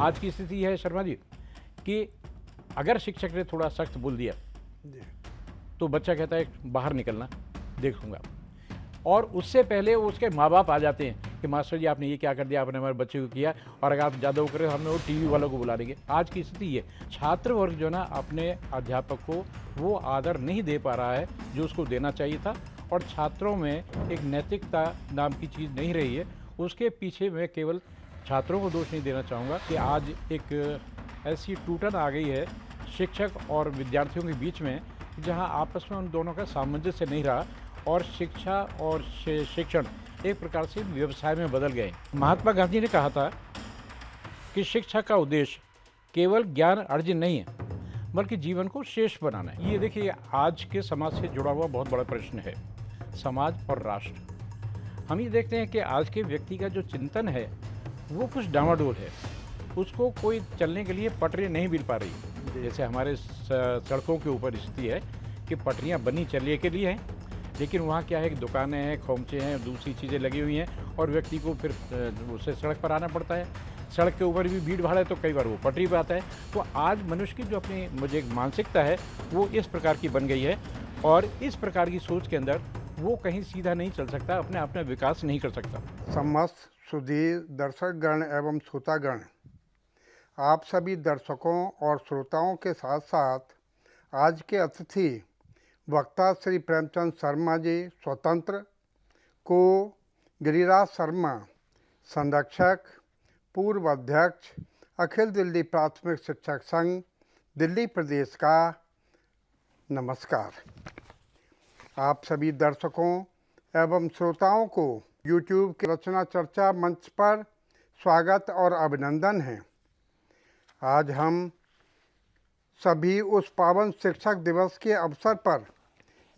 आज की स्थिति है शर्मा जी कि अगर शिक्षक ने थोड़ा सख्त बोल दिया तो बच्चा कहता है बाहर निकलना देखूंगा, और उससे पहले उसके माँ बाप आ जाते हैं कि मास्टर जी आपने ये क्या कर दिया, आपने हमारे बच्चे को किया, और अगर आप ज़्यादा वो करें हमने वो टीवी वालों को बुला देंगे। आज की स्थिति ये, छात्र वर्ग जो ना अपने अध्यापक को वो आदर नहीं दे पा रहा है जो उसको देना चाहिए था, और छात्रों में एक नैतिकता नाम की चीज़ नहीं रही है। उसके पीछे मैं केवल छात्रों को दोष नहीं देना चाहूँगा कि आज एक ऐसी टूटन आ गई है शिक्षक और विद्यार्थियों के बीच में, जहाँ आपस में उन दोनों का सामंजस्य नहीं रहा, और शिक्षा और शिक्षण एक प्रकार से व्यवसाय में बदल गए। महात्मा गांधी ने कहा था कि शिक्षा का उद्देश्य केवल ज्ञान अर्जन नहीं है, बल्कि जीवन को श्रेष्ठ बनाना है। ये देखिए, आज के समाज से जुड़ा हुआ बहुत बड़ा प्रश्न है, समाज और राष्ट्र। हम ये देखते हैं कि आज के व्यक्ति का जो चिंतन है वो कुछ डामाडोल है, उसको कोई चलने के लिए पटरी नहीं मिल पा रही। जैसे हमारे सड़कों के ऊपर स्थिति है कि पटरियाँ बनी चलने के लिए हैं, लेकिन वहाँ क्या है कि दुकानें हैं, खोमचे हैं, दूसरी चीज़ें लगी हुई हैं, और व्यक्ति को फिर उसे सड़क पर आना पड़ता है। सड़क के ऊपर भी भीड़ भाड़ है तो कई बार वो पटरी पर आता है। तो आज मनुष्य की जो अपनी मुझे एक मानसिकता है वो इस प्रकार की बन गई है, और इस प्रकार की सोच के अंदर वो कहीं सीधा नहीं चल सकता, अपना विकास नहीं कर सकता। समस्त सुधीर दर्शकगण एवं श्रोतागण, आप सभी दर्शकों और श्रोताओं के साथ साथ आज के अतिथि वक्ता श्री प्रेमचंद शर्मा जी स्वतंत्र को गिरिराज शर्मा संरक्षक, पूर्व अध्यक्ष, अखिल दिल्ली प्राथमिक शिक्षक संघ दिल्ली प्रदेश का नमस्कार। आप सभी दर्शकों एवं श्रोताओं को YouTube के रचना चर्चा मंच पर स्वागत और अभिनंदन है। आज हम सभी उस पावन शिक्षक दिवस के अवसर पर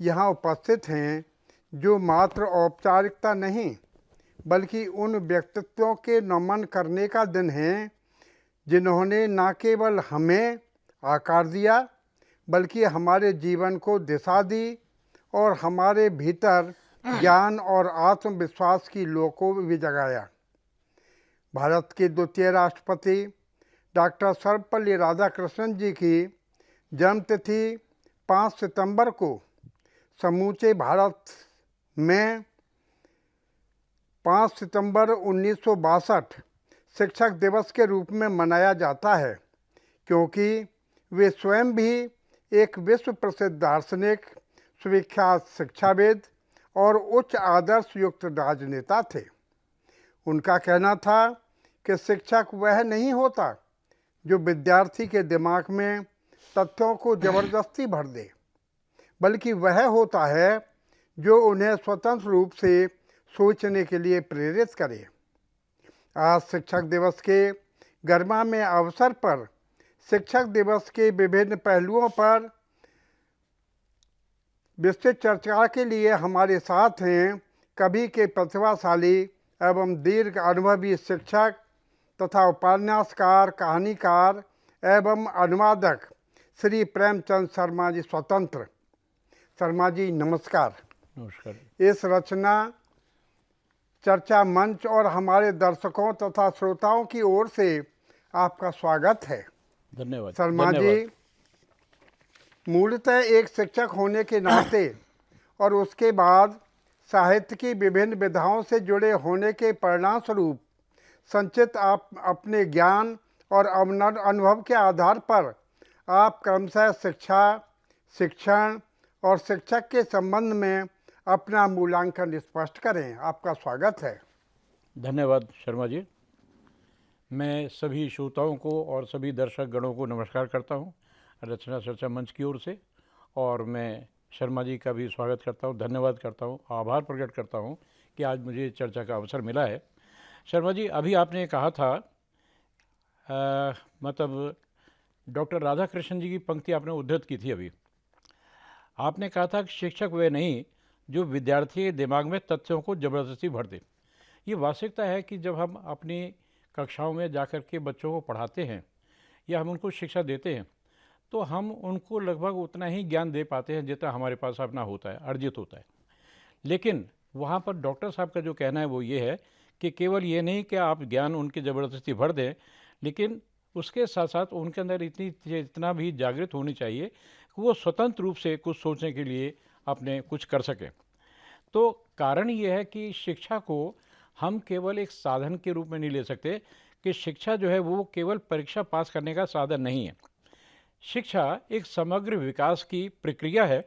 यहाँ उपस्थित हैं जो मात्र औपचारिकता नहीं बल्कि उन व्यक्तित्वों के नमन करने का दिन है जिन्होंने न केवल हमें आकार दिया बल्कि हमारे जीवन को दिशा दी और हमारे भीतर ज्ञान और आत्मविश्वास की लौ को भी जगाया। भारत के द्वितीय राष्ट्रपति डॉक्टर सर्वपल्ली राधाकृष्णन जी की जन्मतिथि 5 सितंबर को समूचे भारत में 5 सितंबर 1962 शिक्षक दिवस के रूप में मनाया जाता है, क्योंकि वे स्वयं भी एक विश्व प्रसिद्ध दार्शनिक, सुविख्यात शिक्षाविद और उच्च आदर्श युक्त राजनेता थे। उनका कहना था कि शिक्षक वह नहीं होता जो विद्यार्थी के दिमाग में तथ्यों को जबरदस्ती भर दे, बल्कि वह होता है जो उन्हें स्वतंत्र रूप से सोचने के लिए प्रेरित करे। आज शिक्षक दिवस के गरिमामय अवसर पर शिक्षक दिवस के विभिन्न पहलुओं पर विस्तृत चर्चा के लिए हमारे साथ हैं कवि के प्रतिभाशाली एवं दीर्घ अनुभवी शिक्षक तथा उपन्यासकार, कहानीकार एवं अनुवादक श्री प्रेमचंद शर्मा जी स्वतंत्र। शर्मा जी नमस्कार। नमस्कार। इस रचना चर्चा मंच और हमारे दर्शकों तथा श्रोताओं की ओर से आपका स्वागत है। धन्यवाद। शर्मा जी, मूलतः एक शिक्षक होने के नाते और उसके बाद साहित्य की विभिन्न विधाओं से जुड़े होने के परिणाम स्वरूप संचित आप अपने ज्ञान और अनुभव के आधार पर आप क्रमशः शिक्षा, शिक्षण और शिक्षक के संबंध में अपना मूल्यांकन स्पष्ट करें। आपका स्वागत है। धन्यवाद शर्मा जी। मैं सभी श्रोताओं को और सभी दर्शक गणों को नमस्कार करता हूं रचना चर्चा मंच की ओर से, और मैं शर्मा जी का भी स्वागत करता हूं, धन्यवाद करता हूं, आभार प्रकट करता हूं कि आज मुझे चर्चा का अवसर मिला है। शर्मा जी, अभी आपने कहा था मतलब डॉक्टर राधाकृष्णन जी की पंक्ति आपने उद्धृत की थी। अभी आपने कहा था कि शिक्षक वे नहीं जो विद्यार्थी के दिमाग में तथ्यों को ज़बरदस्ती भर दे। ये वास्तविकता है कि जब हम अपनी कक्षाओं में जाकर के बच्चों को पढ़ाते हैं या हम उनको शिक्षा देते हैं तो हम उनको लगभग उतना ही ज्ञान दे पाते हैं जितना हमारे पास अपना होता है, अर्जित होता है। लेकिन वहाँ पर डॉक्टर साहब का जो कहना है वो ये है कि केवल ये नहीं कि आप ज्ञान उनकी ज़बरदस्ती भर दें, लेकिन उसके साथ साथ उनके अंदर इतना भी जागृत होनी चाहिए कि वो स्वतंत्र रूप से कुछ सोचने के लिए अपने कुछ कर सकें। तो कारण ये है कि शिक्षा को हम केवल एक साधन के रूप में नहीं ले सकते कि शिक्षा जो है वो केवल परीक्षा पास करने का साधन नहीं है। शिक्षा एक समग्र विकास की प्रक्रिया है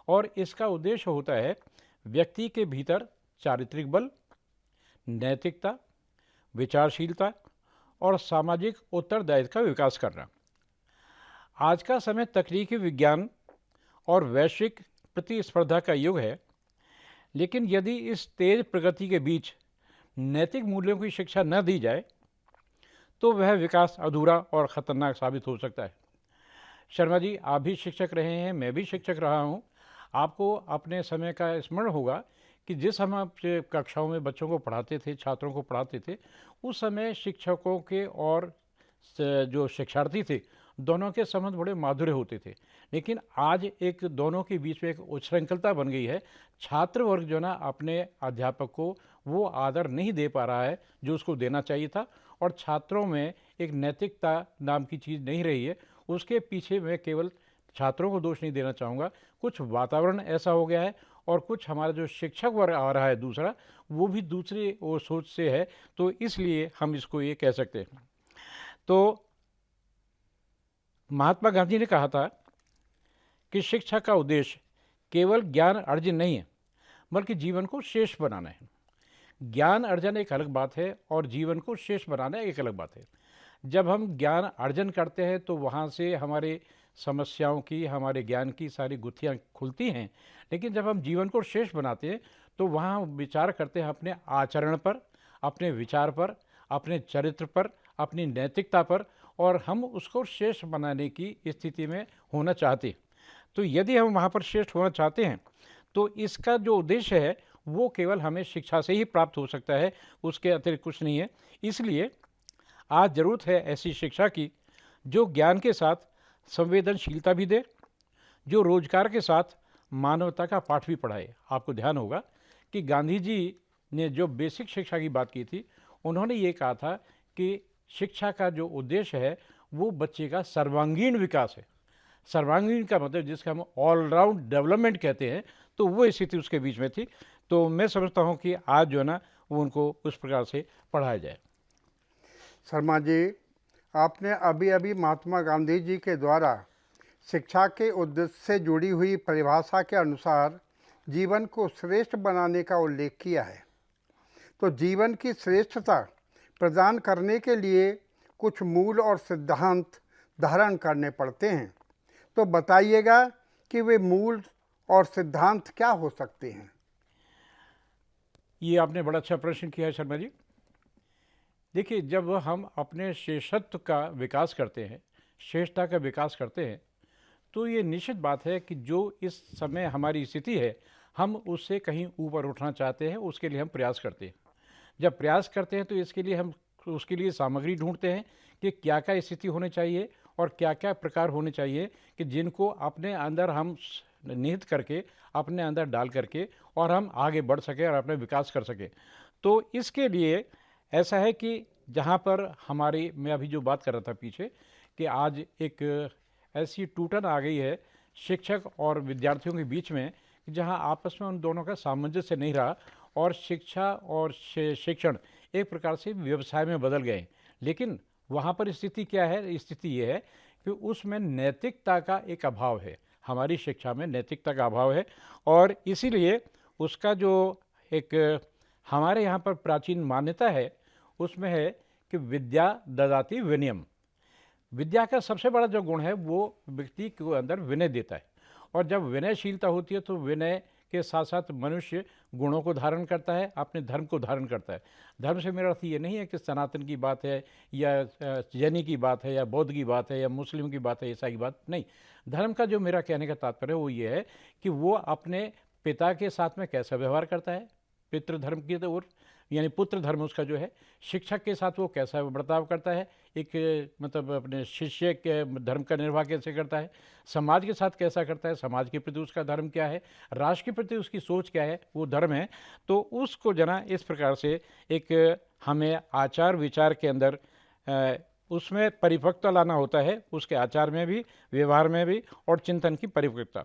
और इसका उद्देश्य होता है व्यक्ति के भीतर चारित्रिक बल, नैतिकता, विचारशीलता और सामाजिक उत्तरदायित्व का विकास करना। आज का समय तकनीकी विज्ञान और वैश्विक प्रतिस्पर्धा का युग है, लेकिन यदि इस तेज प्रगति के बीच नैतिक मूल्यों की शिक्षा न दी जाए तो वह विकास अधूरा और ख़तरनाक साबित हो सकता है। शर्मा जी, आप भी शिक्षक रहे हैं, मैं भी शिक्षक रहा हूं। आपको अपने समय का स्मरण होगा कि जिस हम आपसे कक्षाओं में बच्चों को पढ़ाते थे, छात्रों को पढ़ाते थे, उस समय शिक्षकों के और जो शिक्षार्थी थे दोनों के संबंध बड़े माधुर्य होते थे। लेकिन आज एक दोनों के बीच में एक उच्छृंखलता बन गई है। छात्र वर्ग जो ना अपने अध्यापक को वो आदर नहीं दे पा रहा है जो उसको देना चाहिए था, और छात्रों में एक नैतिकता नाम की चीज़ नहीं रही है। उसके पीछे मैं केवल छात्रों को दोष नहीं देना चाहूँगा, कुछ वातावरण ऐसा हो गया है और कुछ हमारा जो शिक्षक वर्ग आ रहा है दूसरा, वो भी दूसरी वो सोच से है। तो इसलिए हम इसको ये कह सकते हैं। तो महात्मा गांधी ने कहा था कि शिक्षा का उद्देश्य केवल ज्ञान अर्जन नहीं है, बल्कि जीवन को श्रेष्ठ बनाना है। ज्ञान अर्जन एक अलग बात है और जीवन को श्रेष्ठ बनाना एक अलग बात है। जब हम ज्ञान अर्जन करते हैं तो वहाँ से हमारे समस्याओं की, हमारे ज्ञान की सारी गुत्थियाँ खुलती हैं। लेकिन जब हम जीवन को श्रेष्ठ बनाते हैं तो वहाँ विचार करते हैं अपने आचरण पर, अपने विचार पर, अपने चरित्र पर, अपनी नैतिकता पर, और हम उसको श्रेष्ठ बनाने की स्थिति में होना चाहते हैं। तो यदि हम वहाँ पर श्रेष्ठ होना चाहते हैं तो इसका जो उद्देश्य है वो केवल हमें शिक्षा से ही प्राप्त हो सकता है, उसके अतिरिक्त कुछ नहीं है। इसलिए आज ज़रूरत है ऐसी शिक्षा की जो ज्ञान के साथ संवेदनशीलता भी दे, जो रोजगार के साथ मानवता का पाठ भी पढ़ाए। आपको ध्यान होगा कि गांधी जी ने जो बेसिक शिक्षा की बात की थी, उन्होंने ये कहा था कि शिक्षा का जो उद्देश्य है वो बच्चे का सर्वांगीण विकास है। सर्वांगीण का मतलब जिसका हम ऑलराउंड डेवलपमेंट कहते हैं, तो वो स्थिति उसके बीच में थी। तो मैं समझता हूँ कि आज जो है ना वो उनको उस प्रकार से पढ़ाया जाए। शर्मा जी, आपने अभी अभी महात्मा गांधी जी के द्वारा शिक्षा के उद्देश्य से जुड़ी हुई परिभाषा के अनुसार जीवन को श्रेष्ठ बनाने का उल्लेख किया है। तो जीवन की श्रेष्ठता प्रदान करने के लिए कुछ मूल और सिद्धांत धारण करने पड़ते हैं। तो बताइएगा कि वे मूल और सिद्धांत क्या हो सकते हैं? ये आपने बड़ा अच्छा प्रश्न किया है शर्मा जी। देखिए, जब हम अपने श्रेष्ठत्व का विकास करते हैं, श्रेष्ठता का विकास करते हैं, तो ये निश्चित बात है कि जो इस समय हमारी स्थिति है हम उससे कहीं ऊपर उठना चाहते हैं, उसके लिए हम प्रयास करते हैं। जब प्रयास करते हैं तो इसके लिए हम उसके लिए सामग्री ढूंढते हैं कि क्या क्या स्थिति होनी चाहिए और क्या क्या प्रकार होने चाहिए कि जिनको अपने अंदर हम निहित करके, अपने अंदर डाल करके और हम आगे बढ़ सकें और अपने विकास कर सकें। तो इसके लिए ऐसा है कि जहाँ पर हमारी, मैं अभी जो बात कर रहा था पीछे, कि आज एक ऐसी टूटन आ गई है शिक्षक और विद्यार्थियों के बीच में, जहाँ आपस में उन दोनों का सामंजस्य नहीं रहा और शिक्षा और शिक्षण एक प्रकार से व्यवसाय में बदल गए। लेकिन वहाँ पर स्थिति क्या है? स्थिति ये है कि उसमें नैतिकता का एक अभाव है। हमारी शिक्षा में नैतिकता का अभाव है और इसीलिए उसका जो एक हमारे यहाँ पर प्राचीन मान्यता है उसमें है कि विद्या ददाति विनयम। विद्या का सबसे बड़ा जो गुण है वो व्यक्ति के अंदर विनय देता है, और जब विनयशीलता होती है तो विनय के साथ साथ मनुष्य गुणों को धारण करता है, अपने धर्म को धारण करता है। धर्म से मेरा अर्थ ये नहीं है कि सनातन की बात है या जैनी की बात है या बौद्ध की बात है या मुस्लिम की बात है, ईसाई की बात नहीं। धर्म का जो मेरा कहने का तात्पर्य है वो ये है कि वो अपने पिता के साथ में कैसा व्यवहार करता है, पितृधर्म की ओर, यानी पुत्र धर्म उसका जो है, शिक्षक के साथ वो कैसा बर्ताव करता है, एक मतलब अपने शिष्य के धर्म का निर्वाह कैसे करता है, समाज के साथ कैसा करता है, समाज के प्रति उसका धर्म क्या है, राष्ट्र के प्रति उसकी सोच क्या है, वो धर्म है। तो उसको जना इस प्रकार से एक हमें आचार विचार के अंदर उसमें परिपक्वता लाना होता है, उसके आचार में भी, व्यवहार में भी, और चिंतन की परिपक्वता।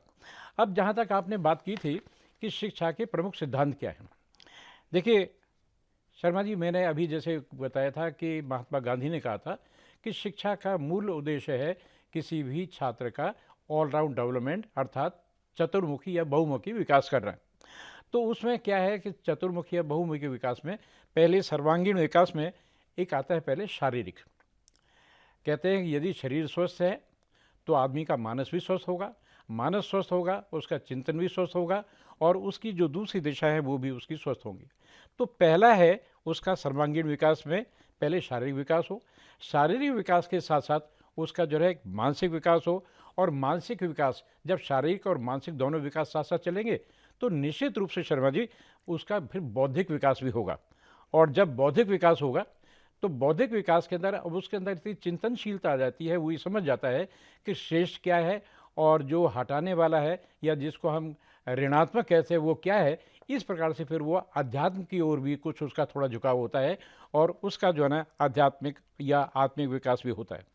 अब जहाँ तक आपने बात की थी कि शिक्षा के प्रमुख सिद्धांत क्या हैं, देखिए शर्मा जी, मैंने अभी जैसे बताया था कि महात्मा गांधी ने कहा था कि शिक्षा का मूल उद्देश्य है किसी भी छात्र का ऑलराउंड डेवलपमेंट, अर्थात चतुर्मुखी या बहुमुखी विकास करना। तो उसमें क्या है कि चतुर्मुखी या बहुमुखी विकास में पहले सर्वांगीण विकास में एक आता है पहले शारीरिक। कहते हैं कि यदि शरीर स्वस्थ है तो आदमी का मानस भी स्वस्थ होगा, मानस स्वस्थ होगा उसका चिंतन भी स्वस्थ होगा, और उसकी जो दूसरी दिशा है वो भी उसकी स्वस्थ होंगी। तो पहला है उसका सर्वांगीण विकास में पहले शारीरिक विकास हो, शारीरिक विकास के साथ साथ उसका जो है मानसिक विकास हो, और मानसिक विकास जब शारीरिक और मानसिक दोनों विकास साथ साथ चलेंगे तो निश्चित रूप से शर्मा जी उसका फिर बौद्धिक विकास भी होगा। और जब बौद्धिक विकास होगा तो बौद्धिक विकास के अंदर अब उसके अंदर इतनी चिंतनशीलता आ जाती है, वो ये समझ जाता है कि श्रेष्ठ क्या है और जो हटाने वाला है या जिसको हम ऋणात्मक कहते हैं वो क्या है। इस प्रकार से फिर वो अध्यात्म की ओर भी कुछ उसका थोड़ा झुकाव होता है, और उसका जो है ना आध्यात्मिक या आत्मिक विकास भी होता है,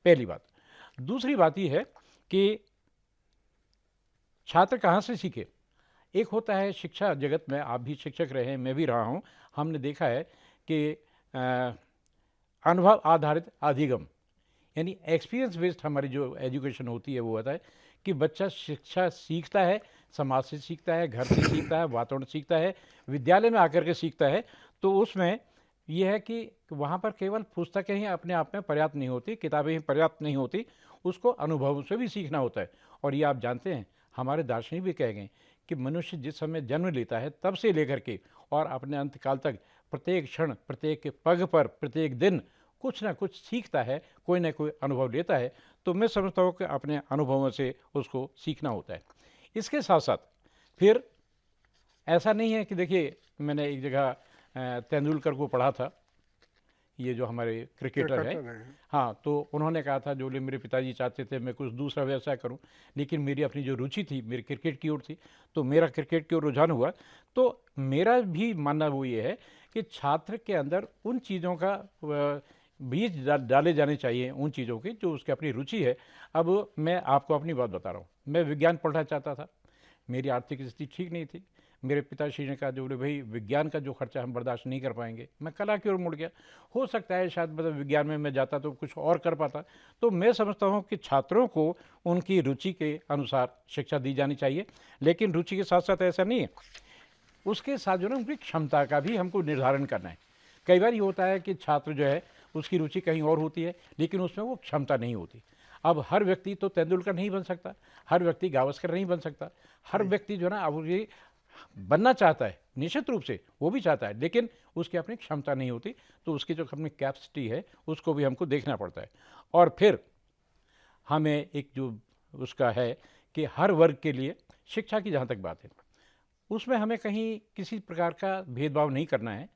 पहली बात। दूसरी बात ये है कि छात्र कहाँ से सीखे। एक होता है शिक्षा जगत में, आप भी शिक्षक रहे हैं, मैं भी रहा हूँ, हमने देखा है कि अनुभव आधारित अधिगम, यानी एक्सपीरियंस बेस्ड हमारी जो एजुकेशन होती है वो होता है कि बच्चा शिक्षा सीखता है, समाज से सीखता है, घर से सीखता है, वातावरण सीखता है, विद्यालय में आकर के सीखता है। तो उसमें यह है कि वहाँ पर केवल पुस्तकें ही अपने आप में पर्याप्त नहीं होती, किताबें ही पर्याप्त नहीं होती, उसको अनुभव से भी सीखना होता है। और ये आप जानते हैं हमारे दार्शनिक भी कह गए कि मनुष्य जिस समय जन्म लेता है तब से लेकर के और अपने अंतकाल तक प्रत्येक क्षण, प्रत्येक पग पर, प्रत्येक दिन कुछ ना कुछ सीखता है, कोई ना कोई अनुभव लेता है। तो मैं समझता हूँ कि अपने अनुभवों से उसको सीखना होता है। इसके साथ साथ फिर ऐसा नहीं है कि देखिए, मैंने एक जगह तेंदुलकर को पढ़ा था, ये जो हमारे क्रिकेटर है, हाँ, तो उन्होंने कहा था जो मेरे पिताजी चाहते थे मैं कुछ दूसरा व्यवसाय करूं, लेकिन मेरी अपनी जो रुचि थी मेरी क्रिकेट की ओर थी, तो मेरा क्रिकेट की ओर रुझान हुआ। तो मेरा भी मानना वो ये है कि छात्र के अंदर उन चीज़ों का बीज डाले जाने चाहिए, उन चीज़ों की जो उसकी अपनी रुचि है। अब मैं आपको अपनी बात बता रहा हूँ, मैं विज्ञान पढ़ना चाहता था, मेरी आर्थिक स्थिति ठीक नहीं थी। मेरे पिताश्री ने कहा जो बोले भाई विज्ञान का जो खर्चा हम बर्दाश्त नहीं कर पाएंगे, मैं कला की ओर मुड़ गया। हो सकता है शायद मतलब विज्ञान में मैं जाता तो कुछ और कर पाता। तो मैं समझता हूँ कि छात्रों को उनकी रुचि के अनुसार शिक्षा दी जानी चाहिए, लेकिन रुचि के साथ साथ ऐसा नहीं है, उसके साथ जो ना उनकी क्षमता का भी हमको निर्धारण करना है। कई बार ये होता है कि छात्र जो है उसकी रुचि कहीं और होती है, लेकिन उसमें वो क्षमता नहीं होती। अब हर व्यक्ति तो तेंदुलकर नहीं बन सकता, हर व्यक्ति गावस्कर नहीं बन सकता, हर व्यक्ति जो है ना अब ये बनना चाहता है, निश्चित रूप से वो भी चाहता है, लेकिन उसकी अपनी क्षमता नहीं होती। तो उसकी जो अपनी कैपेसिटी है उसको भी हमको देखना पड़ता है। और फिर हमें एक जो उसका है कि हर वर्ग के लिए शिक्षा की जहाँ तक बात है, उसमें हमें कहीं किसी प्रकार का भेदभाव नहीं करना है।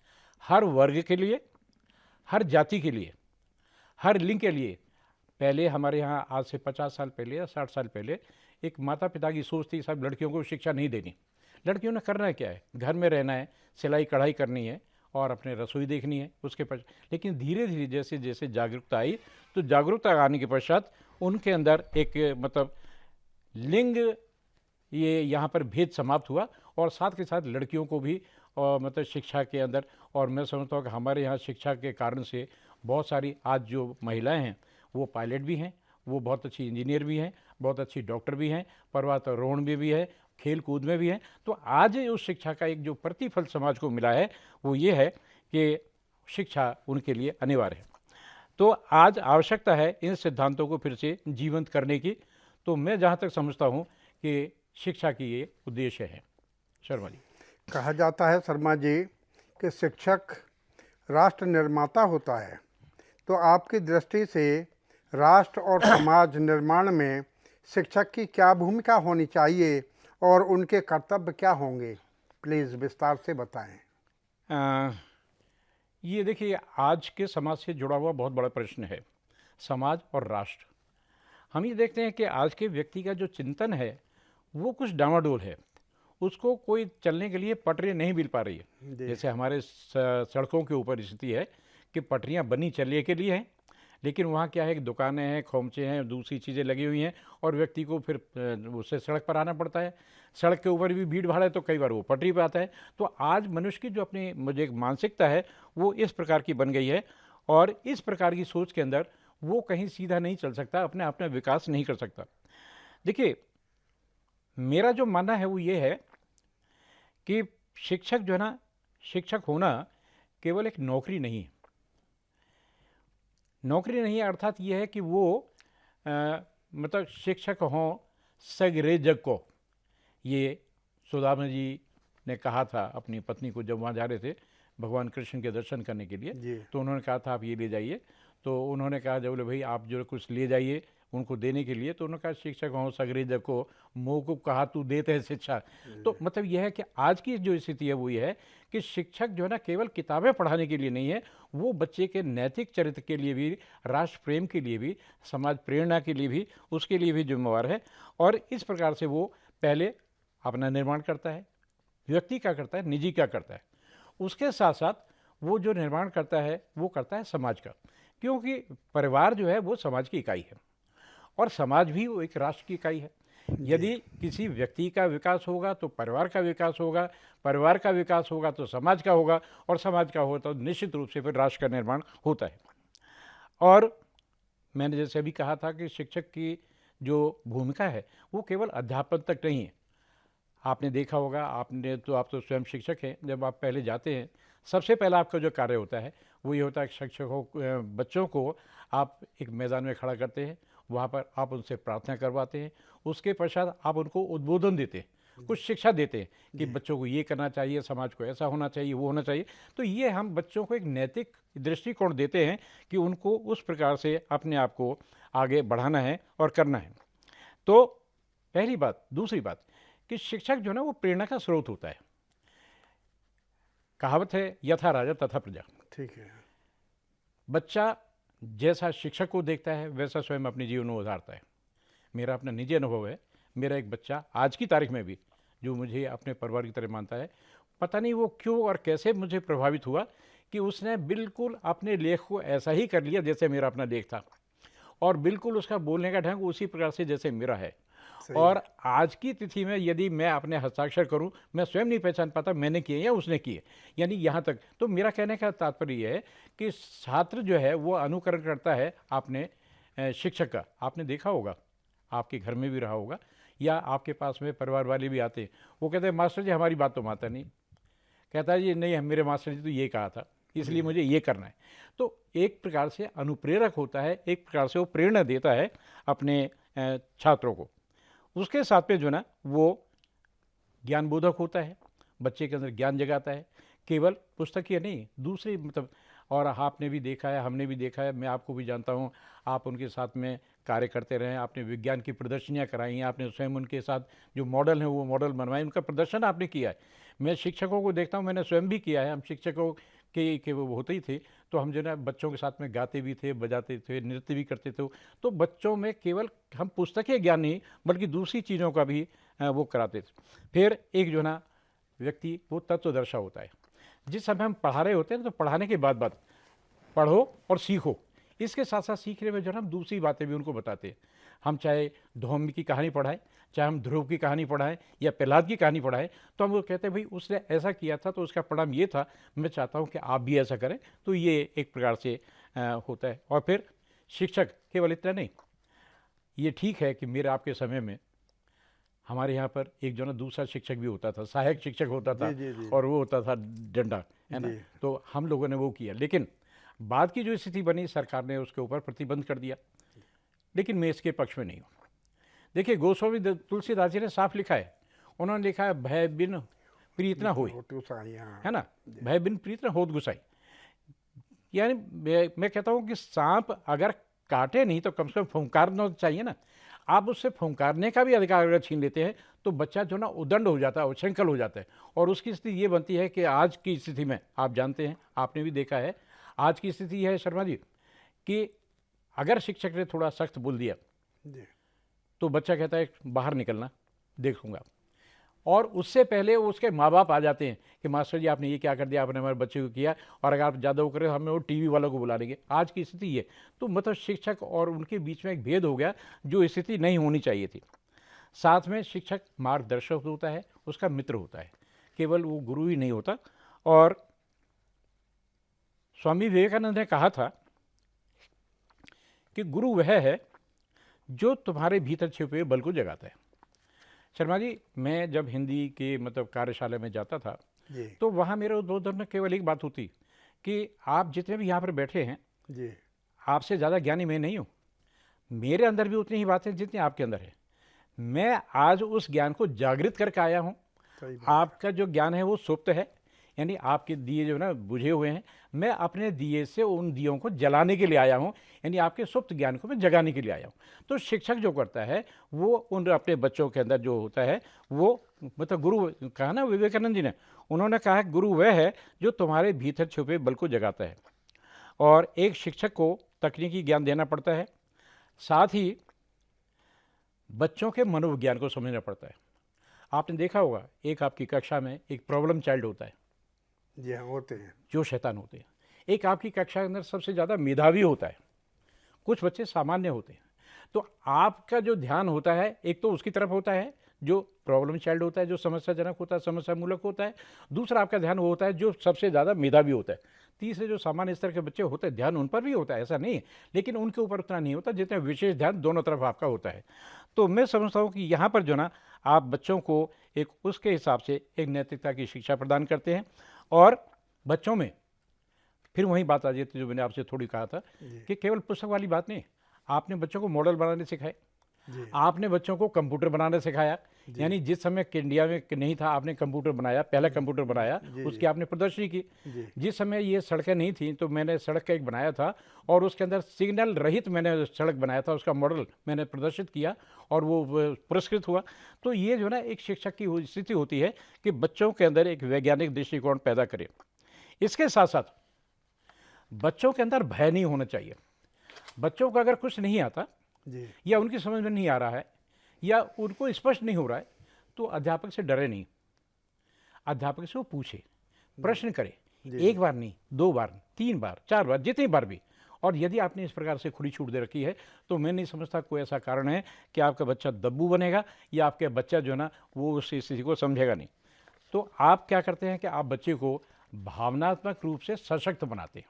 हर वर्ग के लिए, हर जाति के लिए, हर लिंग के लिए। पहले हमारे यहाँ आज से 50 साल पहले या 60 साल पहले एक माता पिता की सोच थी, सब लड़कियों को शिक्षा नहीं देनी, लड़कियों ने करना क्या है, घर में रहना है, सिलाई कढ़ाई करनी है और अपने रसोई देखनी है उसके पश्चात। लेकिन धीरे धीरे जैसे जैसे जागरूकता आई, तो जागरूकता आने के पश्चात उनके अंदर एक मतलब लिंग ये यहाँ पर भेद समाप्त हुआ, और साथ के साथ लड़कियों को भी मतलब शिक्षा के अंदर। और मैं समझता हूँ कि हमारे यहाँ शिक्षा के कारण से बहुत सारी आज जो महिलाएं हैं वो पायलट भी हैं, वो बहुत अच्छी इंजीनियर भी हैं, बहुत अच्छी डॉक्टर भी हैं, पर्वतारोहण में भी है, खेल कूद में भी हैं। तो आज उस शिक्षा का एक जो प्रतिफल समाज को मिला है वो ये है कि शिक्षा उनके लिए अनिवार्य है। तो आज आवश्यकता है इन सिद्धांतों को फिर से जीवंत करने की। तो मैं जहाँ तक समझता हूँ कि शिक्षा की ये उद्देश्य है। शर्मा जी, कहा जाता है शर्मा जी कि शिक्षक राष्ट्र निर्माता होता है। तो आपकी दृष्टि से राष्ट्र और समाज निर्माण में शिक्षक की क्या भूमिका होनी चाहिए और उनके कर्तव्य क्या होंगे, प्लीज़ विस्तार से बताएं। ये देखिए आज के समाज से जुड़ा हुआ बहुत बड़ा प्रश्न है, समाज और राष्ट्र। हम ये देखते हैं कि आज के व्यक्ति का जो चिंतन है वो कुछ डामाडोल है, उसको कोई चलने के लिए पटरी नहीं मिल पा रही है। जैसे हमारे सड़कों के ऊपर स्थिति है कि पटरियां बनी चलने के लिए हैं, लेकिन वहाँ क्या है कि दुकानें हैं, खोमचे हैं, दूसरी चीज़ें लगी हुई हैं और व्यक्ति को फिर उससे सड़क पर आना पड़ता है। सड़क के ऊपर भी भीड़ भाड़ है तो कई बार वो पटरी पर आता है। तो आज मनुष्य की जो अपनी मुझे एक मानसिकता है वो इस प्रकार की बन गई है और इस प्रकार की सोच के अंदर वो कहीं सीधा नहीं चल सकता, अपने आप में विकास नहीं कर सकता। देखिए, मेरा जो मानना है वो ये है कि शिक्षक जो है ना, शिक्षक होना केवल एक नौकरी नहीं है। नौकरी नहीं है अर्थात ये है कि वो मतलब शिक्षक हों सगरे जग को, ये सुदामा जी ने कहा था अपनी पत्नी को जब वहाँ जा रहे थे भगवान कृष्ण के दर्शन करने के लिए। जी। तो उन्होंने कहा था आप ये ले जाइए। तो उन्होंने कहा जब बोले भाई आप जो कुछ ले जाइए उनको देने के लिए, तो उन्होंने कहा शिक्षक हों सगरे जग को, मोह को कहा तू देते है शिक्षा। तो मतलब यह है कि आज की जो स्थिति है वो ये है कि शिक्षक जो है ना केवल किताबें पढ़ाने के लिए नहीं है, वो बच्चे के नैतिक चरित्र के लिए भी, राष्ट्र प्रेम के लिए भी, समाज प्रेरणा के लिए भी, उसके लिए भी जिम्मेवार है। और इस प्रकार से वो पहले अपना निर्माण करता है, व्यक्ति का करता है, निजी का करता है, उसके साथ साथ वो जो निर्माण करता है वो करता है समाज का, क्योंकि परिवार जो है वो समाज की इकाई है और समाज भी वो एक राष्ट्र की इकाई है। यदि किसी व्यक्ति का विकास होगा तो परिवार का विकास होगा, परिवार का विकास होगा तो समाज का होगा और समाज का होगा तो निश्चित रूप से फिर राष्ट्र का निर्माण होता है। और मैंने जैसे अभी कहा था कि शिक्षक की जो भूमिका है वो केवल अध्यापन तक नहीं है। आपने देखा होगा, आप तो स्वयं शिक्षक हैं, जब आप पहले जाते हैं सबसे पहला आपका जो कार्य होता है वो ये होता है कि शिक्षकों बच्चों को आप एक मैदान में खड़ा करते हैं, वहाँ पर आप उनसे प्रार्थना करवाते हैं, उसके पश्चात आप उनको उद्बोधन देते हैं, कुछ शिक्षा देते हैं कि बच्चों को ये करना चाहिए, समाज को ऐसा होना चाहिए, वो होना चाहिए। तो ये हम बच्चों को एक नैतिक दृष्टिकोण देते हैं कि उनको उस प्रकार से अपने आप को आगे बढ़ाना है और करना है। तो पहली बात। दूसरी बात कि शिक्षक जो है ना वो प्रेरणा का स्रोत होता है। कहावत है यथा राजा तथा प्रजा। ठीक है। बच्चा जैसा शिक्षक को देखता है वैसा स्वयं अपने जीवन में उतारता है। मेरा अपना निजी अनुभव है, मेरा एक बच्चा आज की तारीख में भी जो मुझे अपने परिवार की तरह मानता है, पता नहीं वो क्यों और कैसे मुझे प्रभावित हुआ कि उसने बिल्कुल अपने लेख को ऐसा ही कर लिया जैसे मेरा अपना लेख था और बिल्कुल उसका बोलने का ढंग उसी प्रकार से जैसे मेरा है। और आज की तिथि में यदि मैं अपने हस्ताक्षर करूं, मैं स्वयं नहीं पहचान पाता मैंने किए या उसने किए, यानी यहाँ तक। तो मेरा कहने का तात्पर्य यह है कि छात्र जो है वो अनुकरण करता है अपने शिक्षक का। आपने देखा होगा, आपके घर में भी रहा होगा या आपके पास में परिवार वाले भी आते हैं, वो कहते हैं मास्टर जी हमारी बात तो मानता नहीं, कहता है जी नहीं मेरे मास्टर जी तो ये कहा था इसलिए मुझे ये करना है। तो एक प्रकार से अनुप्रेरक होता है, एक प्रकार से वो प्रेरणा देता है अपने छात्रों को। उसके साथ में जो ना वो ज्ञानबोधक होता है, बच्चे के अंदर ज्ञान जगाता है, केवल पुस्तकीय नहीं, दूसरी मतलब। और आपने भी देखा है, हमने भी देखा है, मैं आपको भी जानता हूँ, आप उनके साथ में कार्य करते रहे, आपने विज्ञान की प्रदर्शनियाँ कराई हैं, आपने स्वयं उनके साथ जो मॉडल हैं वो मॉडल बनवाए, उनका प्रदर्शन आपने किया है। मैं शिक्षकों को देखता हूँ, मैंने स्वयं भी किया है, हम शिक्षकों के वो होते ही थे, तो हम जो है बच्चों के साथ में गाते भी थे, बजाते थे, नृत्य भी करते थे। तो बच्चों में केवल हम पुस्तकीय ज्ञान नहीं बल्कि दूसरी चीज़ों का भी वो कराते थे। फिर एक जो ना व्यक्ति वो तत्वदर्शी होता है। जिस समय हम पढ़ा रहे होते हैं तो पढ़ाने के बाद पढ़ो और सीखो, इसके साथ साथ सीखने में जो है हम दूसरी बातें भी उनको बताते हैं। हम चाहे धौम्य की कहानी पढ़ाएं, चाहे हम ध्रुव की कहानी पढ़ाएं या प्रहलाद की कहानी पढ़ाएं, तो हम वो कहते हैं भाई उसने ऐसा किया था तो उसका परिणाम ये था, मैं चाहता हूं कि आप भी ऐसा करें। तो ये एक प्रकार से होता है। और फिर शिक्षक केवल इतना नहीं, ये ठीक है कि मेरे आपके समय में हमारे यहाँ पर एक जो ना दूसरा शिक्षक भी होता था, सहायक शिक्षक होता था। जी। और वो होता था डंडा, है ना। तो हम लोगों ने वो किया, लेकिन बाद की जो स्थिति बनी सरकार ने उसके ऊपर प्रतिबंध कर दिया। लेकिन मैं इसके पक्ष में नहीं हूँ। देखिए गोस्वामी तुलसीदास जी ने साफ लिखा है, उन्होंने लिखा है भय बिन प्रीत न होय, है ना, भय बिन प्रीत न होत गुसाई। यानी मैं कहता हूँ कि सांप अगर काटे नहीं तो कम से कम फुंकारना चाहिए ना। आप उससे फुंकारने का भी अधिकार अगर छीन लेते हैं तो बच्चा जो ना उदंड हो जाता है, उच्छृंखल हो जाता है। और उसकी स्थिति ये बनती है कि आज की स्थिति में आप जानते हैं, आपने भी देखा है, आज की स्थिति है शर्मा जी कि अगर शिक्षक ने थोड़ा सख्त बोल दिया तो बच्चा कहता है बाहर निकलना देखूंगा। और उससे पहले उसके माँ बाप आ जाते हैं कि मास्टर जी आपने ये क्या कर दिया, आपने हमारे बच्चे को किया, और अगर आप ज़्यादा वो करें हमें वो टीवी वालों को बुला लेंगे। आज की स्थिति ये, तो मतलब शिक्षक और उनके बीच में एक भेद हो गया जो स्थिति नहीं होनी चाहिए थी। साथ में शिक्षक मार्गदर्शक होता है, उसका मित्र होता है, केवल वो गुरु ही नहीं होता। और स्वामी विवेकानंद ने कहा था कि गुरु वह है जो तुम्हारे भीतर छिपे हुए बल को जगाता है। शर्मा जी, मैं जब हिंदी के मतलब कार्यशाला में जाता था जी तो वहाँ मेरे उद्बोधन में केवल एक बात होती कि आप जितने भी यहाँ पर बैठे हैं, जी आपसे ज़्यादा ज्ञानी मैं नहीं हूँ। मेरे अंदर भी उतनी ही बातें जितनी आपके अंदर है। मैं आज उस ज्ञान को जागृत करके आया हूँ। सही बात। आपका जो ज्ञान है वो सुप्त है, यानी आपके दिए जो ना बुझे हुए हैं, मैं अपने दिए से उन दियों को जलाने के लिए आया हूँ, यानी आपके सुप्त ज्ञान को मैं जगाने के लिए आया हूँ। तो शिक्षक जो करता है वो उन अपने बच्चों के अंदर जो होता है वो मतलब गुरु कहा ना विवेकानंद जी ने, उन्होंने कहा गुरु वह है जो तुम्हारे भीतर छुपे बल को जगाता है। और एक शिक्षक को तकनीकी ज्ञान देना पड़ता है, साथ ही बच्चों के मनोविज्ञान को समझना पड़ता है। आपने देखा होगा एक आपकी कक्षा में एक प्रॉब्लम चाइल्ड होता है, जी हाँ, होते हैं। जो शैतान होते हैं। एक आपकी कक्षा के अंदर सबसे ज़्यादा मेधावी होता है, कुछ बच्चे सामान्य होते हैं। तो आपका जो ध्यान होता है एक तो उसकी तरफ होता है जो प्रॉब्लम चाइल्ड होता है, जो समस्याजनक होता है, समस्या मूलक होता है। दूसरा आपका ध्यान वो होता है जो सबसे ज़्यादा मेधावी होता है। तीसरे जो सामान्य स्तर के बच्चे होते हैं, ध्यान उन पर भी होता है, ऐसा नहीं है, लेकिन उनके ऊपर उतना नहीं होता जितना विशेष ध्यान दोनों तरफ आपका होता है। तो मैं समझता हूँ कि यहाँ पर जो ना आप बच्चों को एक उसके हिसाब से एक नैतिकता की शिक्षा प्रदान करते हैं। और बच्चों में फिर वही बात आ जाती है जो मैंने आपसे थोड़ी कहा था कि केवल पुस्तक वाली बात नहीं, आपने बच्चों को मॉडल बनाने सिखाए, आपने बच्चों को कंप्यूटर बनाना सिखाया। यानी जिस समय इंडिया में नहीं था आपने कंप्यूटर बनाया, पहला कंप्यूटर बनाया, उसकी आपने प्रदर्शनी की। जिस समय ये सड़कें नहीं थी तो मैंने सड़क का एक बनाया था और उसके अंदर सिग्नल रहित मैंने सड़क बनाया था, उसका मॉडल मैंने प्रदर्शित किया और वो पुरस्कृत हुआ। तो ये जो ना एक शिक्षक की स्थिति होती है कि बच्चों के अंदर एक वैज्ञानिक दृष्टिकोण पैदा करे। इसके साथ साथ बच्चों के अंदर भय नहीं होना चाहिए। बच्चों को अगर कुछ नहीं आता जी या उनकी समझ में नहीं आ रहा है या उनको स्पष्ट नहीं हो रहा है तो अध्यापक से डरे नहीं, अध्यापक से वो पूछे, प्रश्न करे, एक बार नहीं, 2 बार, 3 बार, 4 बार, जितनी बार भी। और यदि आपने इस प्रकार से खुली छूट दे रखी है तो मैं नहीं समझता कोई ऐसा कारण है कि आपका बच्चा दब्बू बनेगा या आपके बच्चा जो है ना वो उस स्थिति को समझेगा नहीं। तो आप क्या करते हैं कि आप बच्चे को भावनात्मक रूप से सशक्त बनाते हैं।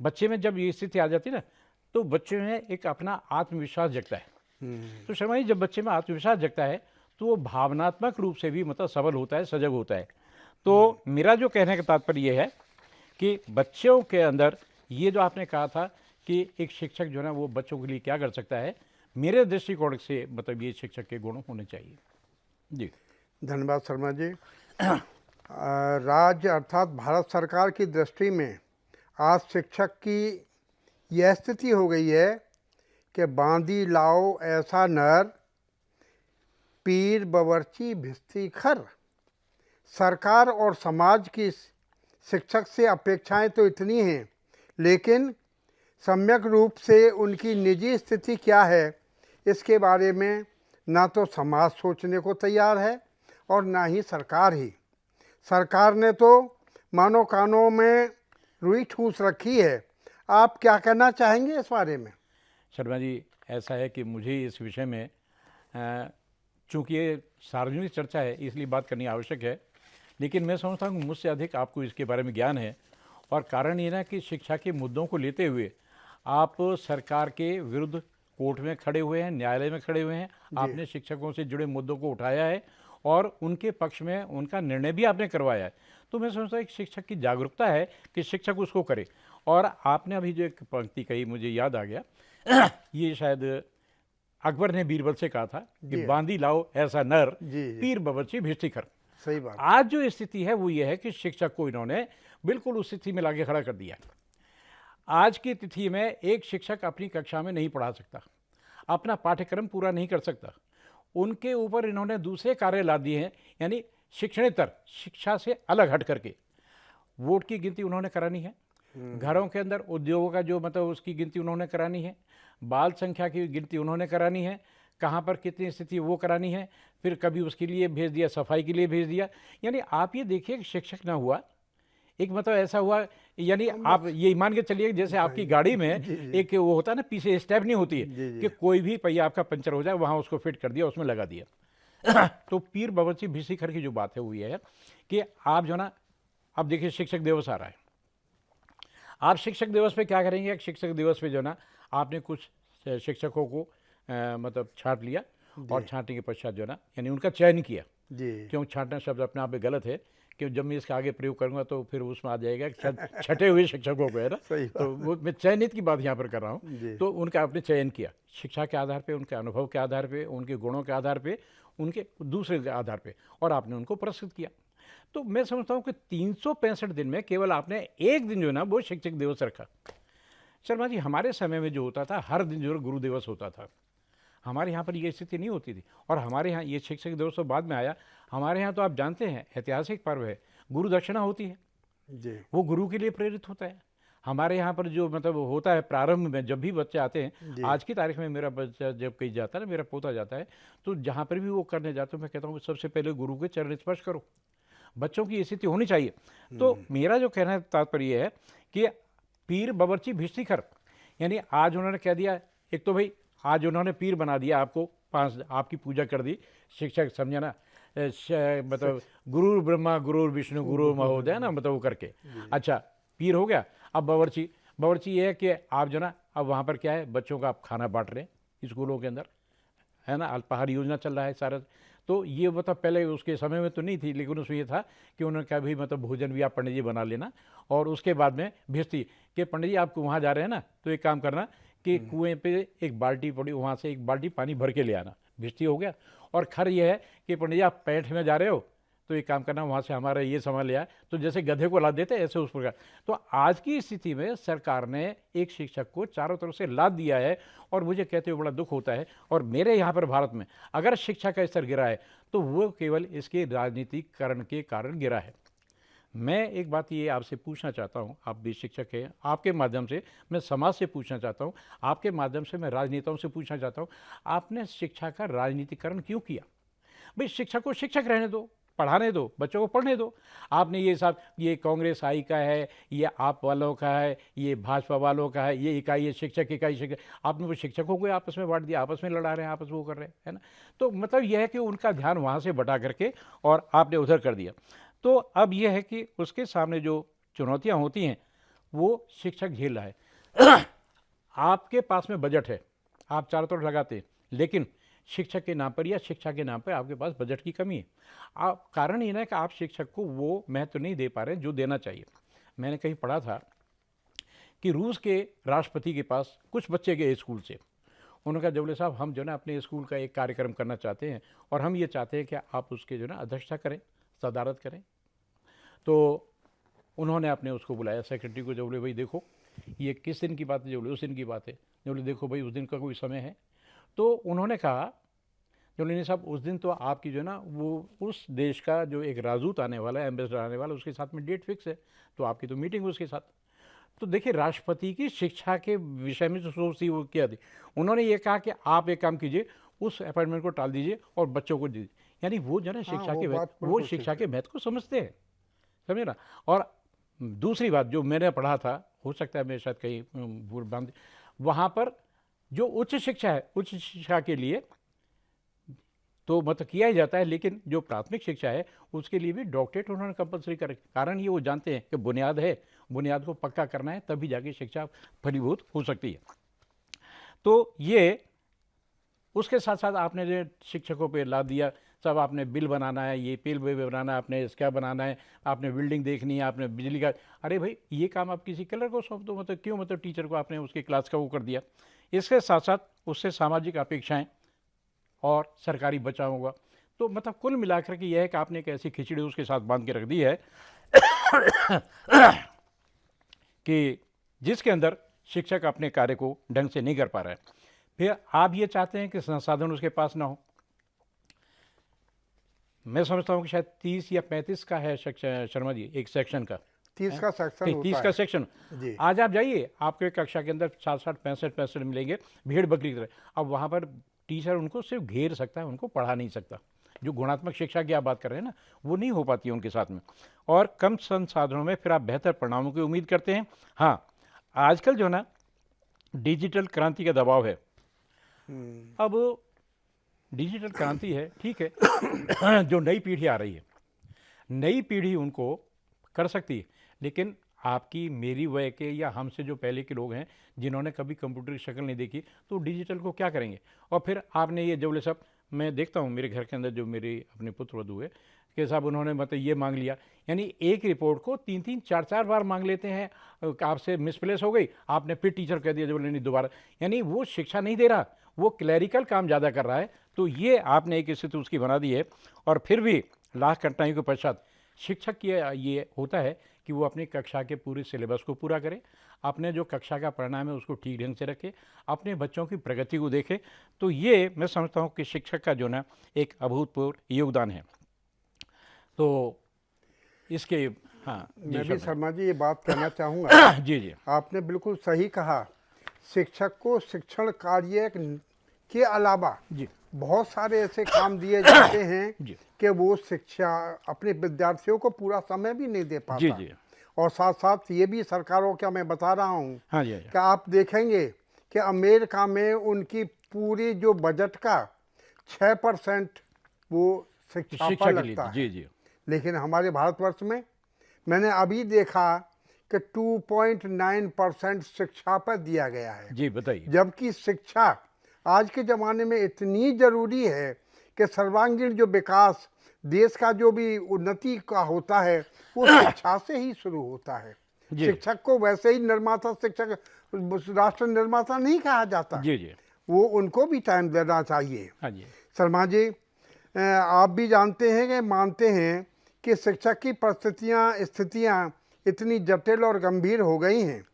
बच्चे में जब ये स्थिति आ जाती है ना तो बच्चे में एक अपना आत्मविश्वास जगता है। तो शर्मा जी, जब बच्चे में आत्मविश्वास जगता है तो वो भावनात्मक रूप से भी मतलब सबल होता है, सजग होता है। तो मेरा जो कहने का तात्पर्य ये है कि बच्चों के अंदर ये जो आपने कहा था कि एक शिक्षक जो है ना वो बच्चों के लिए क्या कर सकता है, मेरे दृष्टिकोण से मतलब ये शिक्षक के गुण होने चाहिए। जी धन्यवाद शर्मा जी। राज्य अर्थात भारत सरकार की दृष्टि में आज शिक्षक की यह स्थिति हो गई है कि बांदी लाओ ऐसा नर, पीर बवर्ची भिस्ती खर। सरकार और समाज की शिक्षक से अपेक्षाएं तो इतनी हैं, लेकिन सम्यक रूप से उनकी निजी स्थिति क्या है इसके बारे में ना तो समाज सोचने को तैयार है और ना ही सरकार ही। सरकार ने तो मानो कानों में रुई ठूस रखी है। आप क्या कहना चाहेंगे इस बारे में? शर्मा जी, ऐसा है कि मुझे इस विषय में चूँकि ये सार्वजनिक चर्चा है इसलिए बात करनी आवश्यक है, लेकिन मैं समझता हूँ मुझसे अधिक आपको इसके बारे में ज्ञान है। और कारण ये ना कि शिक्षा के मुद्दों को लेते हुए आप सरकार के विरुद्ध कोर्ट में खड़े हुए हैं, न्यायालय में खड़े हुए हैं, आपने शिक्षकों से जुड़े मुद्दों को उठाया है और उनके पक्ष में उनका निर्णय भी आपने करवाया है। तो मैं समझता हूँ एक शिक्षक की जागरूकता है कि शिक्षक उसको करे। और आपने अभी जो एक पंक्ति कही मुझे याद आ गया ये शायद अकबर ने बीरबल से कहा था कि बांदी लाओ ऐसा नर, पीर बवर्ची भिस्ती खर। सही बात। आज जो स्थिति है वो ये है कि शिक्षक को इन्होंने बिल्कुल उस स्थिति में लाके खड़ा कर दिया। आज की तिथि में एक शिक्षक अपनी कक्षा में नहीं पढ़ा सकता, अपना पाठ्यक्रम पूरा नहीं कर सकता। उनके ऊपर इन्होंने दूसरे कार्य ला दिए हैं, यानी शिक्षणेतर शिक्षा से अलग हट करके वोट की गिनती उन्होंने करानी है, घरों के अंदर उद्योगों का जो मतलब उसकी गिनती उन्होंने करानी है, बाल संख्या की गिनती उन्होंने करानी है, कहाँ पर कितनी स्थिति वो करानी है, फिर कभी उसके लिए भेज दिया, सफाई के लिए भेज दिया। यानी आप ये देखिए कि शिक्षक ना हुआ, एक मतलब ऐसा हुआ, यानी आप ये मान के चलिए जैसे आपकी गाड़ी में एक वो होता है ना, पीछे स्टेपनी होती है कि कोई भी पहिया आपका पंचर हो जाए वहाँ उसको फिट कर दिया, उसमें लगा दिया। तो पीर बावर्ची भिस्तीखर की जो बात है वो ये है कि आप जो ना, अब देखिए शिक्षक दिवस आ रहा है, आप शिक्षक दिवस पे क्या करेंगे? शिक्षक दिवस पे जो ना आपने कुछ शिक्षकों को मतलब छांट लिया, और छांटने के पश्चात जो ना यानी उनका चयन किया। क्यों छांटना शब्द अपने आप में गलत है, कि जब मैं इसका आगे प्रयोग करूंगा तो फिर उसमें आ जाएगा छटे हुए शिक्षकों को, है ना। तो वो मैं चयनित की बात यहाँ पर कर रहा हूँ। तो उनका आपने चयन किया शिक्षा के आधार पे, उनके अनुभव के आधार पे, उनके गुणों के आधार पे, उनके दूसरे के आधार पे, और आपने उनको पुरस्कृत किया। तो मैं समझता हूँ कि 365 दिन में केवल आपने एक दिन जो है ना वो शिक्षक दिवस रखा। शर्मा जी, हमारे समय में जो होता था हर दिन जो गुरु दिवस होता था, हमारे यहाँ पर ये स्थिति नहीं होती थी। और हमारे यहाँ ये शिक्षक दिवस तो बाद में आया। हमारे यहाँ तो आप जानते हैं ऐतिहासिक पर्व है, गुरु दक्षिणा होती है जी, वो गुरु के लिए प्रेरित होता है। हमारे यहाँ पर जो मतलब होता है प्रारंभ में, जब भी बच्चे आते हैं, आज की तारीख में मेरा बच्चा जब कहीं जाता है ना, मेरा पोता जाता है, तो जहाँ पर भी वो करने जाते हैं मैं कहता हूँ सबसे पहले गुरु के चरण स्पर्श करो। बच्चों की स्थिति होनी चाहिए। तो मेरा जो कहना तात्पर्य है कि पीर बावर्ची भिस्तीखर, यानी आज उन्होंने कह दिया, एक तो भाई आज उन्होंने पीर बना दिया आपको, 5 आपकी पूजा कर दी, शिक्षक समझे ना, मतलब गुरु ब्रह्मा गुरु विष्णु गुरु महोदय ना, मतलब वो करके अच्छा पीर हो गया। अब बावर्ची ये है कि आप जो ना अब वहाँ पर क्या है, बच्चों का आप खाना बांट रहे हैं स्कूलों के अंदर, है ना, अल्पाहार योजना चल रहा है सारा। तो ये मतलब पहले उसके समय में तो नहीं थी, लेकिन उसमें ये था कि उन्होंने कहा भाई मतलब भोजन भी आप पंडित जी बना लेना, और उसके बाद में भेजती कि पंडित जी आपको वहाँ जा रहे हैं ना, तो एक काम करना कि कुएं पे एक बाल्टी पड़ी, वहाँ से एक बाल्टी पानी भर के ले आना। भिस्ती हो गया। और खर ये है कि पंडित जी आप पैठ में जा रहे हो, तो एक काम करना वहाँ से हमारा ये सामान ले आया, तो जैसे गधे को लाद देते ऐसे उस प्रकार। तो आज की स्थिति में सरकार ने एक शिक्षक को चारों तरफ से लाद दिया है, और मुझे कहते हुए बड़ा दुख होता है। और मेरे यहाँ पर भारत में अगर शिक्षा का स्तर गिरा है तो वो केवल इसके राजनीतिकरण के कारण गिरा है। मैं एक बात ये आपसे पूछना चाहता हूँ, आप भी शिक्षक हैं, आपके माध्यम से मैं समाज से पूछना चाहता हूँ, आपके माध्यम से मैं राजनेताओं से पूछना चाहता हूँ, आपने शिक्षा का राजनीतिकरण क्यों किया? भाई शिक्षक को शिक्षक रहने दो, पढ़ाने दो, बच्चों को पढ़ने दो। आपने ये साहब ये कांग्रेस आई का है, ये आप वालों का है, ये भाजपा वालों का है, ये इकाई, ये शिक्षक इकाई, शिक्षक, आपने वो शिक्षकों को आपस में बांट दिया, आपस में लड़ा रहे हैं, आपस में वो कर रहे हैं, है ना। तो मतलब यह है कि उनका ध्यान वहाँ से बटा करके और आपने उधर कर दिया। तो अब यह है कि उसके सामने जो चुनौतियाँ होती हैं वो शिक्षक झेल रहा है। आपके पास में बजट है, आप चारों तरफ लगाते हैं, लेकिन शिक्षक के नाम पर या शिक्षा के नाम पर आपके पास बजट की कमी है। आप कारण ये ना कि आप शिक्षक को वो महत्व नहीं दे पा रहे जो देना चाहिए। मैंने कहीं पढ़ा था कि रूस के राष्ट्रपति के पास कुछ बच्चे गए स्कूल से, उन्होंने कहा जवले साहब हम जो ना अपने स्कूल का एक कार्यक्रम करना चाहते हैं, और हम ये चाहते हैं कि आप उसके जो ना अध्यक्षता करें, सदारत करें। तो उन्होंने अपने उसको बुलाया सेक्रेटरी को, जब बोले भाई देखो ये किस दिन की बात है, जब बोले उस दिन की बात है, जब बोले देखो भाई उस दिन का कोई समय है। तो उन्होंने कहा जब नहीं साहब उस दिन तो आपकी जो है ना वो उस देश का जो एक राजदूत आने वाला है, एम्बेसडर आने वाला है, उसके साथ में डेट फिक्स है, तो आपकी तो मीटिंग उसके साथ। तो देखिए राष्ट्रपति की शिक्षा के विषय में जो सोच थी वो क्या थी, उन्होंने ये कहा कि आप एक काम कीजिए, उस अपॉइंटमेंट को टाल दीजिए और बच्चों को दीजिए। यानी वो जो है शिक्षा के वो शिक्षा के महत्व को समझते हैं, समझे ना। और दूसरी बात जो मैंने पढ़ा था, हो सकता है मैं शायद कहीं भूल बांध, वहाँ पर जो उच्च शिक्षा है, उच्च शिक्षा के लिए तो मतलब किया ही जाता है, लेकिन जो प्राथमिक शिक्षा है उसके लिए भी डॉक्टरेट उन्होंने कंपलसरी कर, कारण ये वो जानते हैं कि बुनियाद है, बुनियाद को पक्का करना है, तभी जाके शिक्षा फलीभूत हो सकती है। तो ये उसके साथ साथ आपने जो शिक्षकों पे ला दिया, सब आपने बिल बनाना है, ये पेल बनाना है, आपने इसका बनाना है, आपने बिल्डिंग देखनी है, आपने बिजली का, अरे भाई ये काम आप किसी कलर को सौंप दो, मतलब क्यों मतलब टीचर को आपने उसकी क्लास का वो कर दिया। इसके साथ साथ उससे सामाजिक अपेक्षाएं और सरकारी बचाव होगा। तो मतलब कुल मिलाकर के यह है कि आपने एक ऐसी खिचड़ी उसके साथ बांध के रख दी है कि जिसके अंदर शिक्षक अपने कार्य को ढंग से नहीं कर पा रहा है। फिर आप ये चाहते हैं कि संसाधन उसके पास ना हो। मैं समझता हूँ कि शायद 30 या 35 का है शर्मा जी एक सेक्शन का, 30 का सेक्शन होता 30 का सेक्शन। आज आप जाइए, आपके कक्षा के अंदर 60-65 मिलेंगे भीड़ बकरी की तरह। अब वहाँ पर टीचर उनको सिर्फ घेर सकता है, उनको पढ़ा नहीं सकता। जो गुणात्मक शिक्षा की आप बात कर रहे हैं ना, वो नहीं हो पाती है उनके साथ में, और कम संसाधनों में फिर आप बेहतर परिणामों की उम्मीद करते हैं। हाँ, आजकल जो ना डिजिटल क्रांति का दबाव है। अब डिजिटल क्रांति है, ठीक है, जो नई पीढ़ी आ रही है, नई पीढ़ी उनको कर सकती है, लेकिन आपकी मेरी वय के या हमसे जो पहले के लोग हैं जिन्होंने कभी कंप्यूटर की शक्ल नहीं देखी, तो डिजिटल को क्या करेंगे। और फिर आपने ये जबले सब, मैं देखता हूँ मेरे घर के अंदर जो मेरे अपने पुत्र वधू है कि साहब उन्होंने मतलब ये मांग लिया, यानी एक रिपोर्ट को 3-3 4-4 बार मांग लेते हैं, आपसे मिसप्लेस हो गई, आपने फिर टीचर कह दिया जब नहीं दोबारा, यानी वो शिक्षा नहीं दे रहा, वो क्लैरिकल काम ज़्यादा कर रहा है। तो ये आपने एक स्थिति उसकी बना दी है। और फिर भी लाख कठिनाइयों के पश्चात शिक्षक की ये होता है कि वो अपनी कक्षा के पूरे सिलेबस को पूरा करे, अपने जो कक्षा का परिणाम है उसको ठीक ढंग से रखे, अपने बच्चों की प्रगति को देखे। तो ये मैं समझता हूँ कि शिक्षक का जो ना एक अभूतपूर्व योगदान है। तो इसके हाँ जी मैं भी शर्मा शर्मा जी ये बात कहना चाहूँगा। जी जी आपने बिल्कुल सही कहा। शिक्षक को शिक्षण कार्य के अलावा जी बहुत सारे ऐसे काम दिए जाते हैं जी कि वो शिक्षा अपने विद्यार्थियों को पूरा समय भी नहीं दे पाता। जी जी और साथ साथ ये भी सरकारों का मैं बता रहा हूँ हाँ जी कि आप देखेंगे कि अमेरिका में उनकी पूरी जो बजट का 6% वो शिक्षा शिक्षा पर के लिए लगता है। जी जी लेकिन हमारे भारतवर्ष में मैंने अभी देखा कि 2.9% शिक्षा पर दिया गया है। जी बताइए। जबकि शिक्षा आज के ज़माने में इतनी ज़रूरी है कि सर्वांगीण जो विकास देश का जो भी उन्नति का होता है वो शिक्षा से ही शुरू होता है। जी शिक्षक को वैसे ही निर्माता, शिक्षक राष्ट्र निर्माता नहीं कहा जाता। जी जी वो उनको भी टाइम देना चाहिए। हाँ जी शर्मा जी, आप भी जानते हैं कि मानते हैं कि शिक्षक की स्थितियाँ इतनी जटिल और गंभीर हो गई हैं।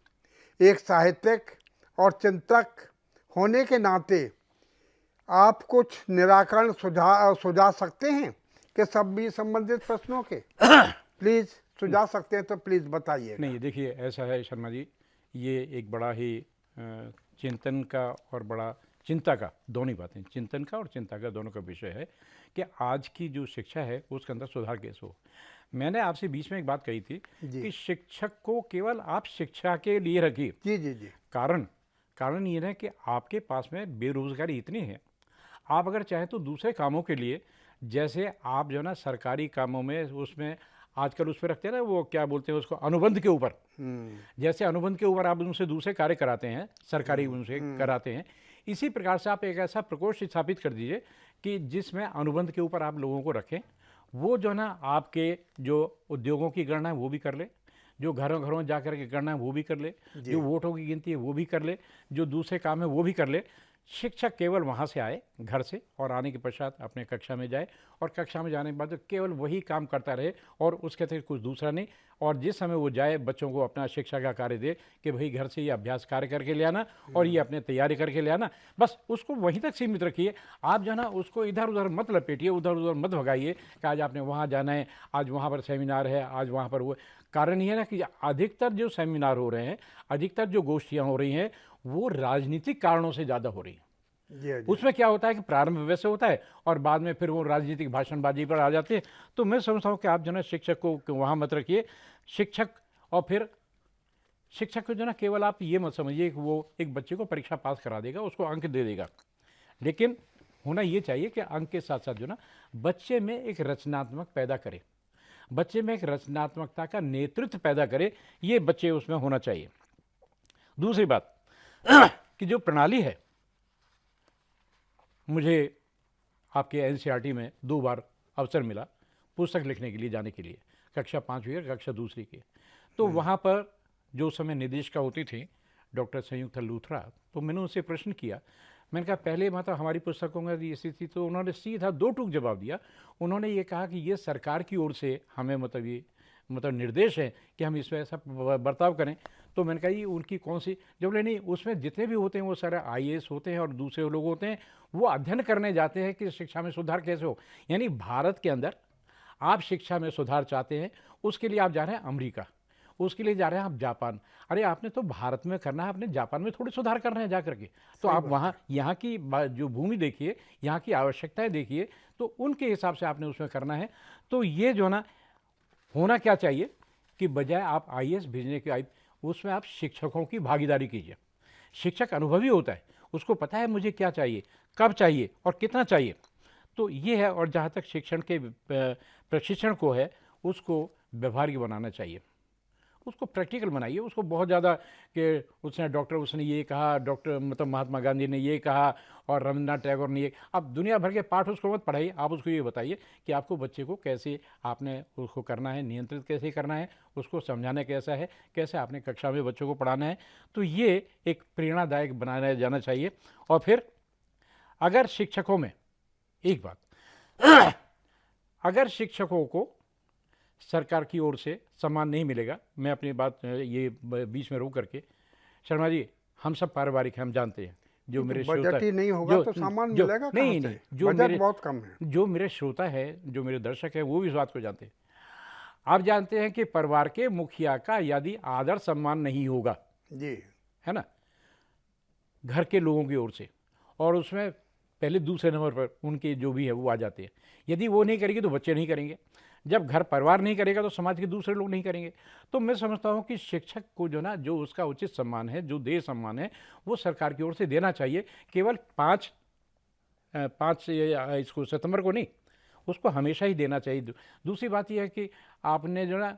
एक साहित्यिक और चिंतक होने के नाते आप कुछ निराकरण सुझा सकते हैं कि सब भी संबंधित प्रश्नों के प्लीज़ सुझा सकते हैं तो प्लीज़ बताइए। नहीं देखिए, ऐसा है शर्मा जी, ये एक बड़ा ही चिंतन का और बड़ा चिंता का, दोनों बातें, चिंतन का और चिंता का दोनों का विषय है कि आज की जो शिक्षा है उसके अंदर सुधार कैसे हो। मैंने आपसे बीच में एक बात कही थी कि शिक्षक को केवल आप शिक्षा के लिए रखिए। जी जी जी। कारण ये है कि आपके पास में बेरोजगारी इतनी है, आप अगर चाहें तो दूसरे कामों के लिए, जैसे आप जो ना सरकारी कामों में उसमें आजकल उस पर रखते हैं ना, वो क्या बोलते हैं उसको, अनुबंध के ऊपर, जैसे अनुबंध के ऊपर आप उनसे दूसरे कार्य कराते हैं, सरकारी उनसे कराते हैं, इसी प्रकार से आप एक ऐसा प्रकोष्ठ स्थापित कर दीजिए कि जिसमें अनुबंध के ऊपर आप लोगों को रखें। वो जो ना आपके जो उद्योगों की गणना है वो भी कर ले, जो घरों घरों जा कर के गणना है वो भी कर ले, जो वोटों की गिनती है वो भी कर ले, जो दूसरे काम है वो भी कर ले। शिक्षक केवल वहाँ से आए घर से, और आने के पश्चात अपने कक्षा में जाए, और कक्षा में जाने के बाद केवल वही काम करता रहे और उसके अतिरिक्त कुछ दूसरा नहीं। और जिस समय वो जाए बच्चों को अपना शिक्षा का कार्य दे कि भाई घर से ये अभ्यास कार्य करके ले आना और ये अपने तैयारी करके ले आना, बस उसको वहीं तक सीमित रखिए। आप जो ना उसको इधर उधर मत लपेटिए, उधर उधर मत भगाइए कि आज आपने वहाँ जाना है, आज वहाँ पर सेमिनार है, आज वहाँ पर वो। कारण ये ना कि अधिकतर जो सेमिनार हो रहे हैं, अधिकतर जो गोष्ठियाँ हो रही हैं, वो राजनीतिक कारणों से ज़्यादा हो रही हैं। उसमें क्या होता है कि प्रारंभ वैसे होता है और बाद में फिर वो राजनीतिक भाषणबाजी पर आ जाते हैं। तो मैं समझता हूँ कि आप जो ना शिक्षक को वहाँ मत रखिए। शिक्षक, और फिर शिक्षक को जो ना केवल आप ये मत समझिए कि वो एक बच्चे को परीक्षा पास करा देगा, उसको अंक दे देगा, लेकिन होना ये चाहिए कि अंक के साथ साथ जो ना बच्चे में एक रचनात्मक पैदा करे, बच्चे में एक रचनात्मकता का नेतृत्व पैदा करे, ये बच्चे उसमें होना चाहिए। दूसरी बात कि जो प्रणाली है, मुझे आपके एनसीईआरटी में 2 बार अवसर मिला पुस्तक लिखने के लिए जाने के लिए, कक्षा 5वीं और कक्षा 2री की। तो वहाँ पर जो समय निदेशिका होती थी डॉक्टर संयुक्ता लूथरा, तो मैंने उनसे प्रश्न किया। मैंने कहा पहले मतलब हमारी पुस्तकों में ये स्थिति, तो उन्होंने सीधा 2 टूक जवाब दिया। उन्होंने ये कहा कि ये सरकार की ओर से हमें मतलब ये निर्देश है कि हम इसमें ऐसा बर्ताव करें। तो मैंने कहा ये उनकी कौन सी, जब नहीं, उसमें जितने भी होते हैं वो सारे IAS होते हैं और दूसरे लोग होते हैं, वो अध्ययन करने जाते हैं कि शिक्षा में सुधार कैसे हो। यानी भारत के अंदर आप शिक्षा में सुधार चाहते हैं, उसके लिए आप जा रहे हैं अमेरिका, उसके लिए जा रहे हैं आप जापान। अरे आपने तो भारत में करना है, आपने जापान में थोड़ी सुधार करना है जा करके। तो आप वहाँ यहाँ की जो भूमि देखिए, यहाँ की आवश्यकताएं देखिए, तो उनके हिसाब से आपने उसमें करना है। तो ये जो ना होना क्या चाहिए कि बजाय आप आईएएस भेजने के उसमें आप शिक्षकों की भागीदारी कीजिए। शिक्षक अनुभवी होता है, उसको पता है मुझे क्या चाहिए, कब चाहिए और कितना चाहिए। तो ये है। और जहाँ तक शिक्षण के प्रशिक्षण को है, उसको व्यवहारिक बनाना चाहिए, उसको प्रैक्टिकल बनाइए। उसको बहुत ज़्यादा कि उसने डॉक्टर उसने ये कहा, डॉक्टर मतलब महात्मा गांधी ने ये कहा और रविन्द्रनाथ टैगोर ने ये, अब दुनिया भर के पाठ उसको मत पढ़ाइए। आप उसको ये बताइए कि आपको बच्चे को कैसे आपने उसको करना है, नियंत्रित कैसे करना है, उसको समझाना कैसा है, कैसे आपने कक्षा में बच्चों को पढ़ाना है। तो ये एक प्रेरणादायक बनाया जाना चाहिए। और फिर अगर शिक्षकों में एक बात अगर शिक्षकों को सरकार की ओर से सम्मान नहीं मिलेगा, मैं अपनी बात ये बीच में रोक करके, शर्मा जी हम सब पारिवारिक हैं, हम जानते हैं। जो मेरे श्रोता बजट ही नहीं होगा तो सामान मिलेगा कहाँ नहीं से? नहीं, जो बजट मेरे बहुत कम है। जो मेरे श्रोता है, जो मेरे दर्शक हैं, वो भी इस बात को जानते हैं। आप जानते हैं कि परिवार के मुखिया का यदि आदर सम्मान नहीं होगा, जी, है ना, घर के लोगों की ओर से, और उसमें पहले दूसरे नंबर पर उनके जो भी है वो आ जाते हैं। यदि वो नहीं करेंगे तो बच्चे नहीं करेंगे, जब घर परिवार नहीं करेगा तो समाज के दूसरे लोग नहीं करेंगे। तो मैं समझता हूँ कि शिक्षक को जो ना, जो उसका उचित सम्मान है, जो देश सम्मान है, वो सरकार की ओर से देना चाहिए। केवल 5 इसको सितंबर को नहीं, उसको हमेशा ही देना चाहिए। दूसरी बात यह है कि आपने जो ना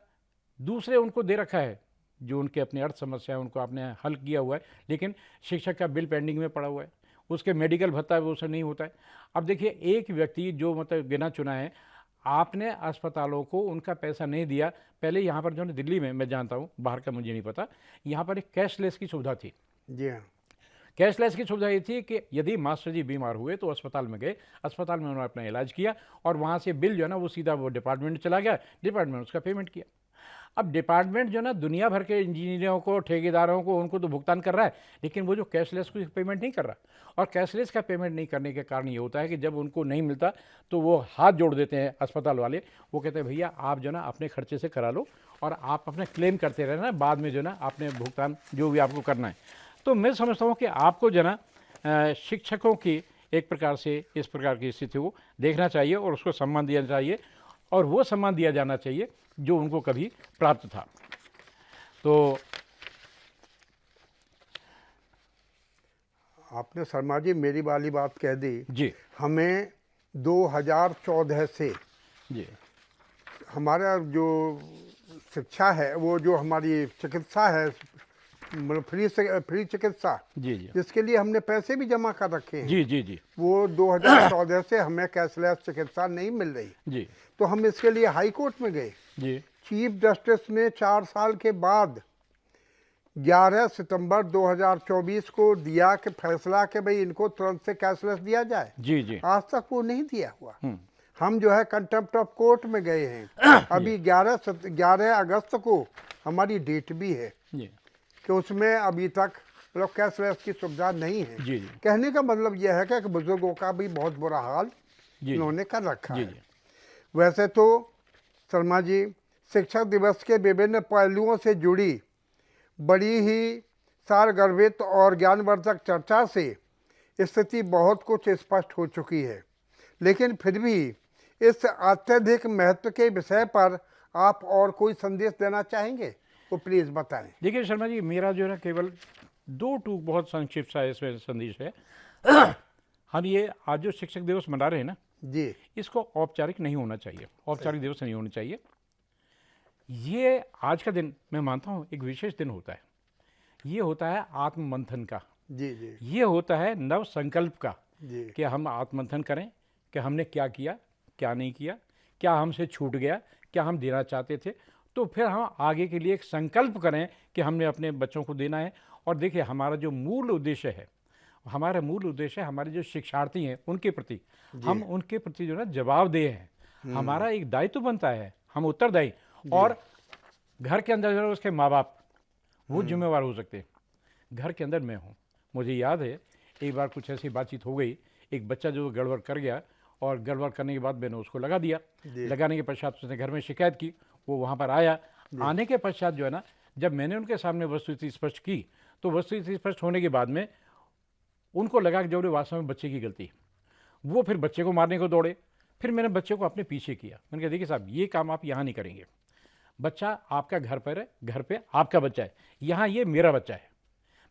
दूसरे उनको दे रखा है, जो उनके अपने अर्थ समस्या है उनको आपने हल किया हुआ है, लेकिन शिक्षक का बिल पेंडिंग में पड़ा हुआ है, उसके मेडिकल भत्ता है वो उसे नहीं होता है। अब देखिए, एक व्यक्ति जो मतलब गिना चुना है, आपने अस्पतालों को उनका पैसा नहीं दिया। पहले यहाँ पर जो है दिल्ली में, मैं जानता हूँ, बाहर का मुझे नहीं पता, यहाँ पर एक कैशलेस की सुविधा थी। जी हाँ। कैशलेस की सुविधा ये थी कि यदि मास्टर जी बीमार हुए तो अस्पताल में गए, अस्पताल में उन्होंने अपना इलाज किया और वहाँ से बिल जो है ना वो सीधा वो डिपार्टमेंट चला गया, डिपार्टमेंट उसका पेमेंट किया। अब डिपार्टमेंट जो ना दुनिया भर के इंजीनियरों को, ठेकेदारों को, उनको तो भुगतान कर रहा है, लेकिन वो जो कैशलेस को पेमेंट नहीं कर रहा। और कैशलेस का पेमेंट नहीं करने के कारण ये होता है कि जब उनको नहीं मिलता तो वो हाथ जोड़ देते हैं अस्पताल वाले। वो कहते हैं भैया आप जो ना अपने खर्चे से करा लो और आप अपने क्लेम करते रहना, बाद में जो ना आपने भुगतान जो भी आपको करना है। तो मैं समझता हूँ कि आपको जो ना शिक्षकों की एक प्रकार से इस प्रकार की स्थिति को देखना चाहिए और उसको सम्मान दिया चाहिए, और वो सम्मान दिया जाना चाहिए जो उनको कभी प्राप्त था। तो आपने शर्मा जी मेरी वाली बात कह दी जी हमें 2014 से जी हमारा जो शिक्षा है, वो जो हमारी चिकित्सा है, मतलब फ्री चिकित्सा, जी जी जिसके लिए हमने पैसे भी जमा कर रखे हैं, जी जी जी वो 2014 से हमें कैशलेस चिकित्सा नहीं मिल रही। जी तो हम इसके लिए हाई कोर्ट में गए। जी चीफ जस्टिस ने 4 साल के बाद 11 सितंबर 2024 को दिया कि फैसला कि भाई इनको तुरंत से कैशलेस दिया जाए। जी जी आज तक वो नहीं दिया हुआ। हम जो है कंटेम्प्ट ऑफ कोर्ट में गए हैं। अभी 11 अगस्त को हमारी डेट भी है जी कि उसमें अभी तक मतलब कैशलेस की सुविधा नहीं है। जी जी कहने का मतलब यह है कि बुजुर्गों का भी बहुत बुरा हाल जी इन्होंने कर रखा जी है। जी वैसे तो शर्मा जी, शिक्षक दिवस के विभिन्न पहलुओं से जुड़ी बड़ी ही सारगर्भित और ज्ञानवर्धक चर्चा से स्थिति बहुत कुछ स्पष्ट हो चुकी है, लेकिन फिर भी इस अत्यधिक महत्व के विषय पर आप और कोई संदेश देना चाहेंगे तो प्लीज़ बताएं। देखिए शर्मा जी, मेरा जो है ना केवल 2 टूक बहुत संक्षिप्त सा इसमें संदेश है। हम ये आज जो शिक्षक दिवस मना रहे हैं ना, जी, इसको औपचारिक नहीं होना चाहिए, औपचारिक दिवस नहीं होना चाहिए। ये आज का दिन मैं मानता हूँ एक विशेष दिन होता है। ये होता है आत्ममंथन का, जी, जी, ये होता है नव संकल्प का, जी, कि हम आत्ममंथन करें कि हमने क्या किया, क्या नहीं किया, क्या हमसे छूट गया, क्या हम देना चाहते थे। तो फिर हम आगे के लिए एक संकल्प करें कि हमने अपने बच्चों को देना है। और देखिए, हमारा जो मूल उद्देश्य है, हमारा मूल उद्देश्य है हमारे जो शिक्षार्थी हैं उनके प्रति, हम उनके प्रति जो है जवाबदेह हैं। हमारा एक दायित्व बनता है, हम उत्तरदायी, और घर के अंदर जो है उसके माँ बाप वो जिम्मेवार हो सकते हैं। घर के अंदर मैं हूँ। मुझे याद है एक बार कुछ ऐसी बातचीत हो गई, एक बच्चा जो गड़बड़ कर गया, और गड़बड़ करने के बाद मैंने उसको लगा दिया। लगाने के पश्चात उसने घर में शिकायत की। वो वहाँ पर आया, आने के पश्चात जो है ना, जब मैंने उनके सामने वस्तुस्थिति स्पष्ट की, तो वस्तुस्थिति स्पष्ट होने के बाद में उनको लगा कि जो वास्तव में बच्चे की गलती है, वो फिर बच्चे को मारने को दौड़े। फिर मैंने बच्चे को अपने पीछे किया। मैंने कहा देखिए साहब, ये काम आप यहाँ नहीं करेंगे। बच्चा आपका घर पर है, घर पे आपका बच्चा है, यहाँ ये मेरा बच्चा है,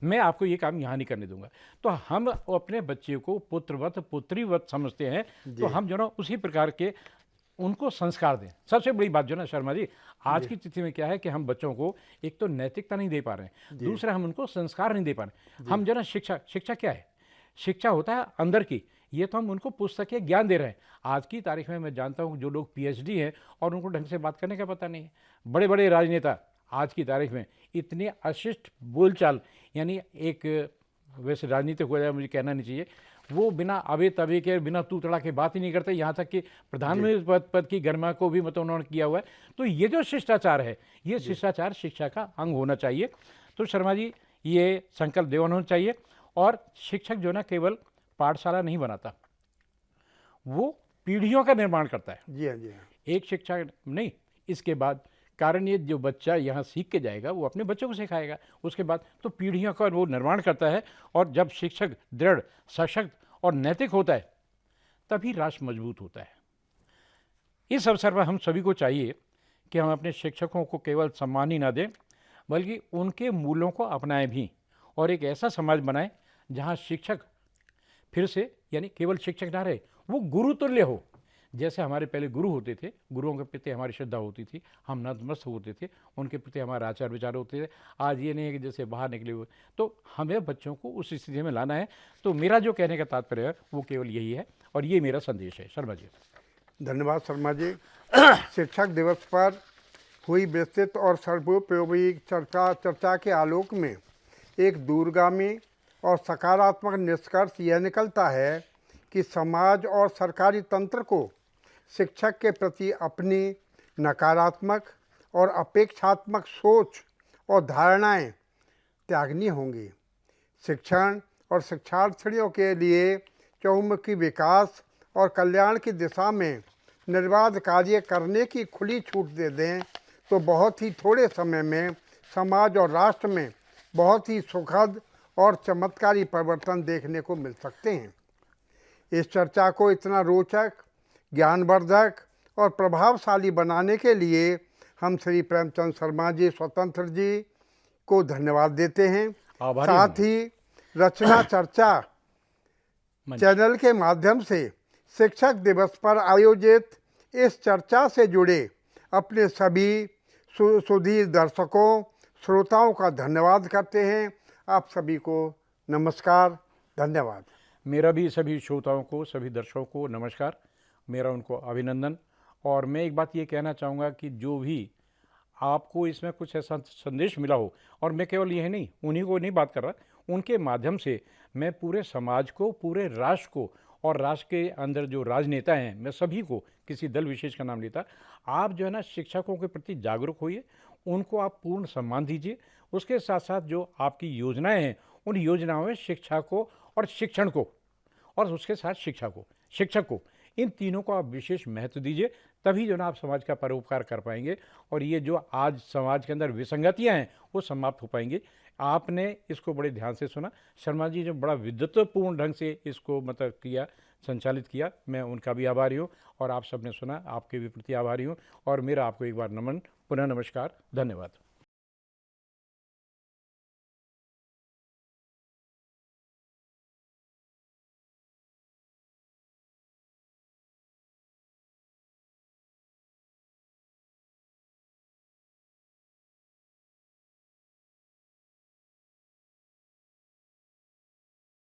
मैं आपको ये काम यहाँ नहीं करने दूंगा। तो हम अपने बच्चे को पुत्रवत पुत्रीवत समझते हैं, तो हम जो ना उसी प्रकार के उनको संस्कार दें। सबसे बड़ी बात जो ना शर्मा जी, आज की स्थिति में क्या है कि हम बच्चों को एक तो नैतिकता नहीं दे पा रहे हैं, दूसरा हम उनको संस्कार नहीं दे पा रहे। हम जो ना शिक्षा क्या है? शिक्षा होता है अंदर की, ये तो हम उनको पुस्तकीय ज्ञान दे रहे हैं। आज की तारीख में मैं जानता हूँ जो लोग पीएचडी हैं और उनको ढंग से बात करने का पता नहीं है। बड़े बड़े राजनेता आज की तारीख में इतने अशिष्ट बोलचाल, यानी एक वैसे राजनीतिक हो जाए मुझे कहना नहीं चाहिए, वो बिना अवे तवे के, बिना तू तड़ा के बात ही नहीं करते। यहाँ तक कि प्रधानमंत्री पद की गरिमा को भी मतलब उन्होंने किया हुआ है। तो ये जो शिष्टाचार है, ये शिष्टाचार शिक्षा का अंग होना चाहिए। तो शर्मा जी, ये संकल्प देवन होना चाहिए। और शिक्षक जो ना केवल पाठशाला नहीं बनाता, वो पीढ़ियों का निर्माण करता है। जी हाँ, जी हाँ। एक शिक्षा नहीं, इसके बाद कारण ये जो बच्चा यहाँ सीख के जाएगा वो अपने बच्चों को सिखाएगा, उसके बाद तो पीढ़ियों का वो निर्माण करता है। और जब शिक्षक दृढ़, सशक्त और नैतिक होता है, तभी राष्ट्र मजबूत होता है। इस अवसर पर हम सभी को चाहिए कि हम अपने शिक्षकों को केवल सम्मान ही ना दें, बल्कि उनके मूल्यों को अपनाएं भी, और एक ऐसा समाज बनाएं जहाँ शिक्षक फिर से यानी केवल शिक्षक ना रहे, वो गुरु तुल्य हो। जैसे हमारे पहले गुरु होते थे, गुरुओं के प्रति हमारी श्रद्धा होती थी, हम नतमस्तक होते थे, उनके प्रति हमारा आचार विचार होते थे। आज ये नहीं है कि जैसे बाहर निकले हुए। तो हमें बच्चों को उस स्थिति में लाना है। तो मेरा जो कहने का तात्पर्य है वो केवल यही है, और ये मेरा संदेश है। शर्मा जी, धन्यवाद शर्मा जी। शिक्षक दिवस पर हुई विस्तृत और सर्वोपयोगी चर्चा के आलोक में एक दूरगामी और सकारात्मक निष्कर्ष यह निकलता है कि समाज और सरकारी तंत्र को शिक्षक के प्रति अपनी नकारात्मक और अपेक्षात्मक सोच और धारणाएं त्यागनी होंगी। शिक्षण और शिक्षार्थियों के लिए चहुमुखी विकास और कल्याण की दिशा में निर्बाध कार्य करने की खुली छूट दे दें तो बहुत ही थोड़े समय में समाज और राष्ट्र में बहुत ही सुखद और चमत्कारी परिवर्तन देखने को मिल सकते हैं। इस चर्चा को इतना रोचक, ज्ञानवर्धक और प्रभावशाली बनाने के लिए हम श्री प्रेमचंद शर्मा जी स्वतंत्र जी को धन्यवाद देते हैं। साथ ही रचना चर्चा चैनल के माध्यम से शिक्षक दिवस पर आयोजित इस चर्चा से जुड़े अपने सभी सुधीर दर्शकों, श्रोताओं का धन्यवाद करते हैं। आप सभी को नमस्कार, धन्यवाद। मेरा भी सभी श्रोताओं को, सभी दर्शकों को नमस्कार, मेरा उनको अभिनंदन। और मैं एक बात ये कहना चाहूँगा कि जो भी आपको इसमें कुछ ऐसा संदेश मिला हो, और मैं केवल यही नहीं, उन्हीं को नहीं बात कर रहा, उनके माध्यम से मैं पूरे समाज को, पूरे राष्ट्र को, और राष्ट्र के अंदर जो राजनेता हैं, मैं सभी को, किसी दल विशेष का नाम लेता, आप जो है ना शिक्षकों के प्रति जागरूक होइए, उनको आप पूर्ण सम्मान दीजिए। उसके साथ साथ जो आपकी योजनाएं हैं, उन योजनाओं में शिक्षा को और शिक्षण को, और उसके साथ शिक्षक को, इन तीनों को आप विशेष महत्व दीजिए। तभी जो ना आप समाज का परोपकार कर पाएंगे, और ये जो आज समाज के अंदर विसंगतियां हैं वो समाप्त हो पाएंगी। आपने इसको बड़े ध्यान से सुना। शर्मा जी ने बड़ा विद्वत्पूर्ण ढंग से इसको मतलब किया, संचालित किया, मैं उनका भी आभारी हूँ। और आप सबने सुना, आपके भी प्रति आभारी हूँ। और मेरा आपको एक बार नमन, पुनः नमस्कार, धन्यवाद।